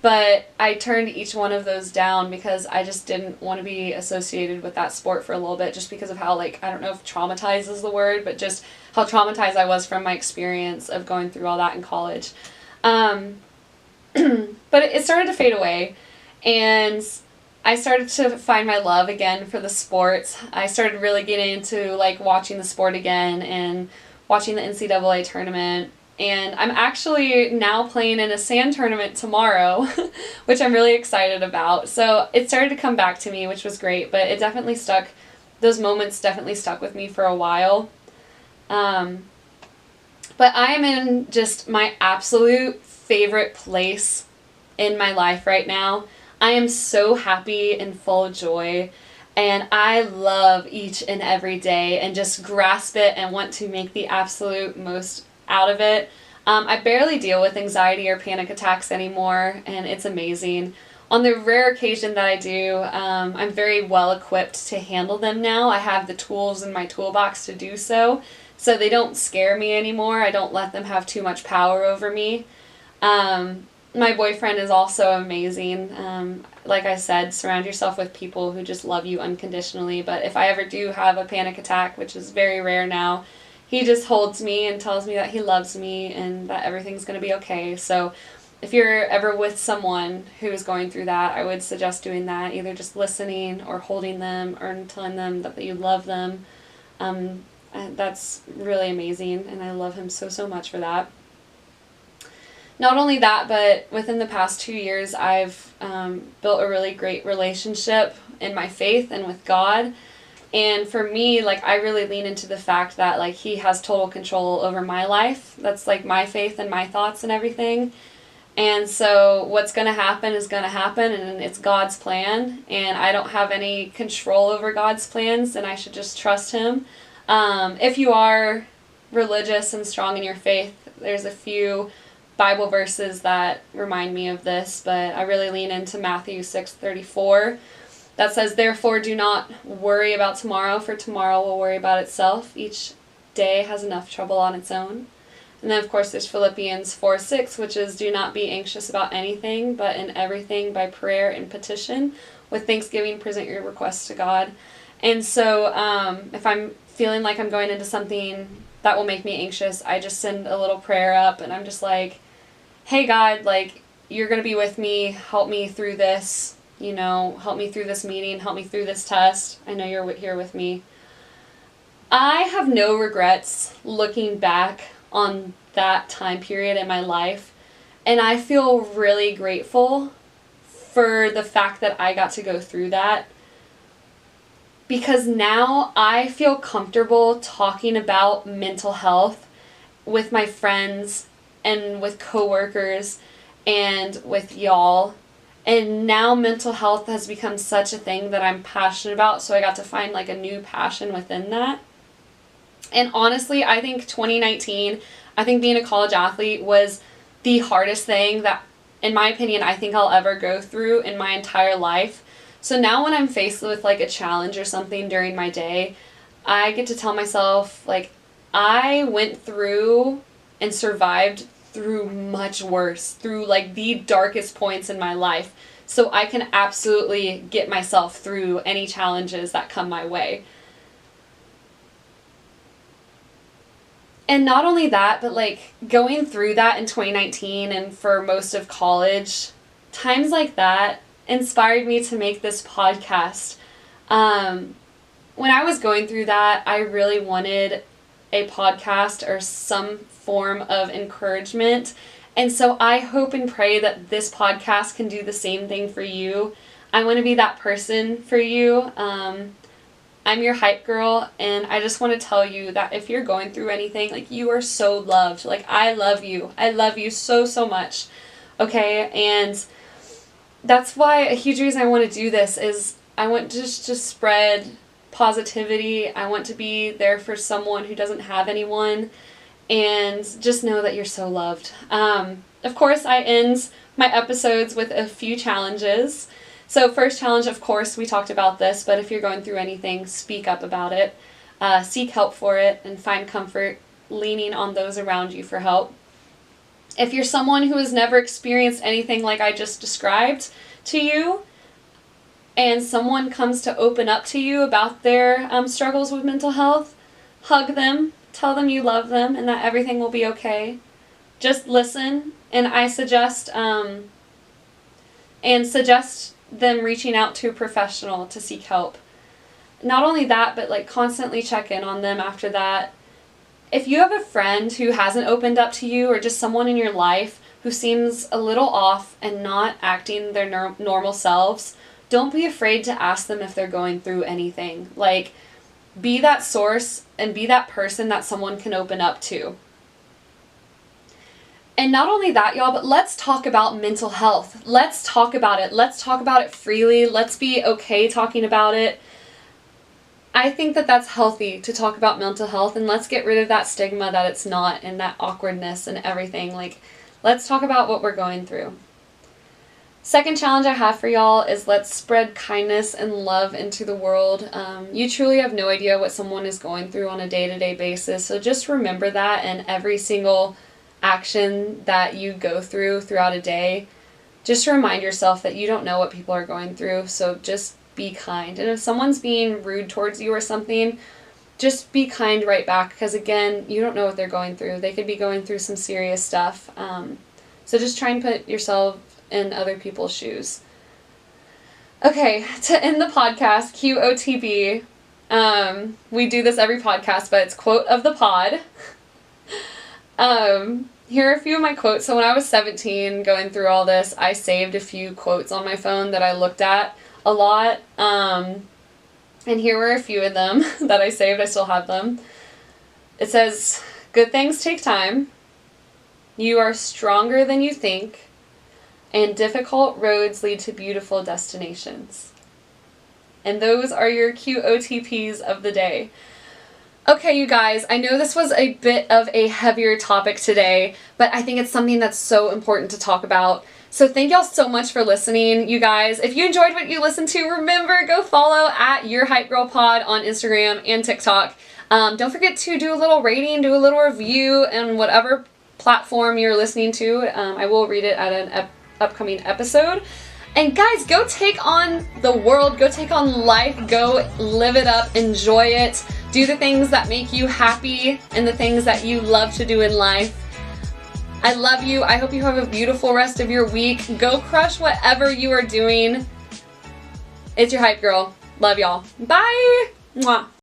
But I turned each one of those down because I just didn't want to be associated with that sport for a little bit, just because of how, like, I don't know if traumatized is the word, but just how traumatized I was from my experience of going through all that in college. But it started to fade away, and I started to find my love again for the sports. I started really getting into, like, watching the sport again and watching the NCAA tournament. And I'm actually now playing in a sand tournament tomorrow, which I'm really excited about. So it started to come back to me, which was great, but it definitely stuck. Those moments definitely stuck with me for a while. But I am in just my absolute favorite place in my life right now. I am so happy and full of joy, and I love each and every day and just grasp it and want to make the absolute most out of it. I barely deal with anxiety or panic attacks anymore, and it's amazing. On the rare occasion that I do, I'm very well equipped to handle them now. I have the tools in my toolbox to do so, so they don't scare me anymore. I don't let them have too much power over me. My boyfriend is also amazing. Like I said, surround yourself with people who just love you unconditionally, but if I ever do have a panic attack, which is very rare now, he just holds me and tells me that he loves me and that everything's going to be okay. So if you're ever with someone who is going through that, I would suggest doing that, either just listening or holding them or telling them that you love them. And that's really amazing, and I love him so much for that. Not only that, but within the past 2 years, I've built a really great relationship in my faith and with God. And for me, like, I really lean into the fact that, like, he has total control over my life. That's, like, my faith and my thoughts and everything. And so what's going to happen is going to happen, and it's God's plan. And I don't have any control over God's plans, and I should just trust him. If you are religious and strong in your faith, there's a few Bible verses that remind me of this, but I really lean into Matthew 6:34. That says, "Therefore do not worry about tomorrow, for tomorrow will worry about itself. Each day has enough trouble on its own." And then, of course, there's Philippians 4:6, which is, "Do not be anxious about anything, but in everything by prayer and petition, with thanksgiving present your requests to God." And so if I'm feeling like I'm going into something that will make me anxious, I just send a little prayer up, and I'm just like, "Hey, God, like, you're going to be with me. Help me through this. You know, help me through this meeting, help me through this test. I know you're here with me." I have no regrets looking back on that time period in my life, and I feel really grateful for the fact that I got to go through that, because now I feel comfortable talking about mental health with my friends and with coworkers and with y'all. And now mental health has become such a thing that I'm passionate about, so I got to find, like, a new passion within that. And honestly, I think 2019, I think being a college athlete was the hardest thing that, in my opinion, I think I'll ever go through in my entire life. So now when I'm faced with, like, a challenge or something during my day, I get to tell myself, like, I went through and survived through much worse, through, like, the darkest points in my life, so I can absolutely get myself through any challenges that come my way. And not only that, but, like, going through that in 2019 and for most of college, times like that inspired me to make this podcast. When I was going through that, I really wanted a podcast or some form of encouragement, and so I hope and pray that this podcast can do the same thing for you. I want to be that person for you. I'm your hype girl, and I just want to tell you that if you're going through anything, like, you are so loved. Like, I love you so much, okay? And that's why a huge reason I want to do this is I want to just spread positivity. I want to be there for someone who doesn't have anyone, and just know that you're so loved. Of course, I end my episodes with a few challenges. So first challenge, of course, we talked about this, but if you're going through anything, speak up about it. Seek help for it and find comfort leaning on those around you for help. If you're someone who has never experienced anything like I just described to you, and someone comes to open up to you about their struggles with mental health, hug them, tell them you love them, and that everything will be okay. Just listen, and I suggest them reaching out to a professional to seek help. Not only that, but like constantly check in on them after that. If you have a friend who hasn't opened up to you, or just someone in your life who seems a little off and not acting their normal selves, don't be afraid to ask them if they're going through anything. Like, be that source and be that person that someone can open up to. And not only that, y'all, but let's talk about mental health. Let's talk about it. Let's talk about it freely. Let's be okay talking about it. I think that that's healthy to talk about mental health, and let's get rid of that stigma that it's not, and that awkwardness and everything. Like, let's talk about what we're going through. Second challenge I have for y'all is let's spread kindness and love into the world. You truly have no idea what someone is going through on a day-to-day basis, so just remember that in every single action that you go through throughout a day. Just remind yourself that you don't know what people are going through, so just be kind. And if someone's being rude towards you or something, just be kind right back, because again, you don't know what they're going through. They could be going through some serious stuff. So just try and put yourself in other people's shoes. Okay, to end the podcast, QOTB. We do this every podcast, but it's quote of the pod. Here are a few of my quotes. So when I was 17 going through all this, I saved a few quotes on my phone that I looked at a lot. And here were a few of them that I saved. I still have them. It says, "Good things take time. You are stronger than you think. And difficult roads lead to beautiful destinations." And those are your QOTPs of the day. Okay, you guys, I know this was a bit of a heavier topic today, but I think it's something that's so important to talk about. So thank y'all so much for listening, you guys. If you enjoyed what you listened to, remember, go follow at Your Hype Girl Pod on Instagram and TikTok. Don't forget to do a little rating, do a little review, and whatever platform you're listening to. I will read it at an upcoming episode. And guys, go take on the world, go take on life, go live it up, enjoy it. Do the things that make you happy and the things that you love to do in life. I love you. I hope you have a beautiful rest of your week. Go crush whatever you are doing. It's your Hype Girl. Love y'all. Bye. Mwah.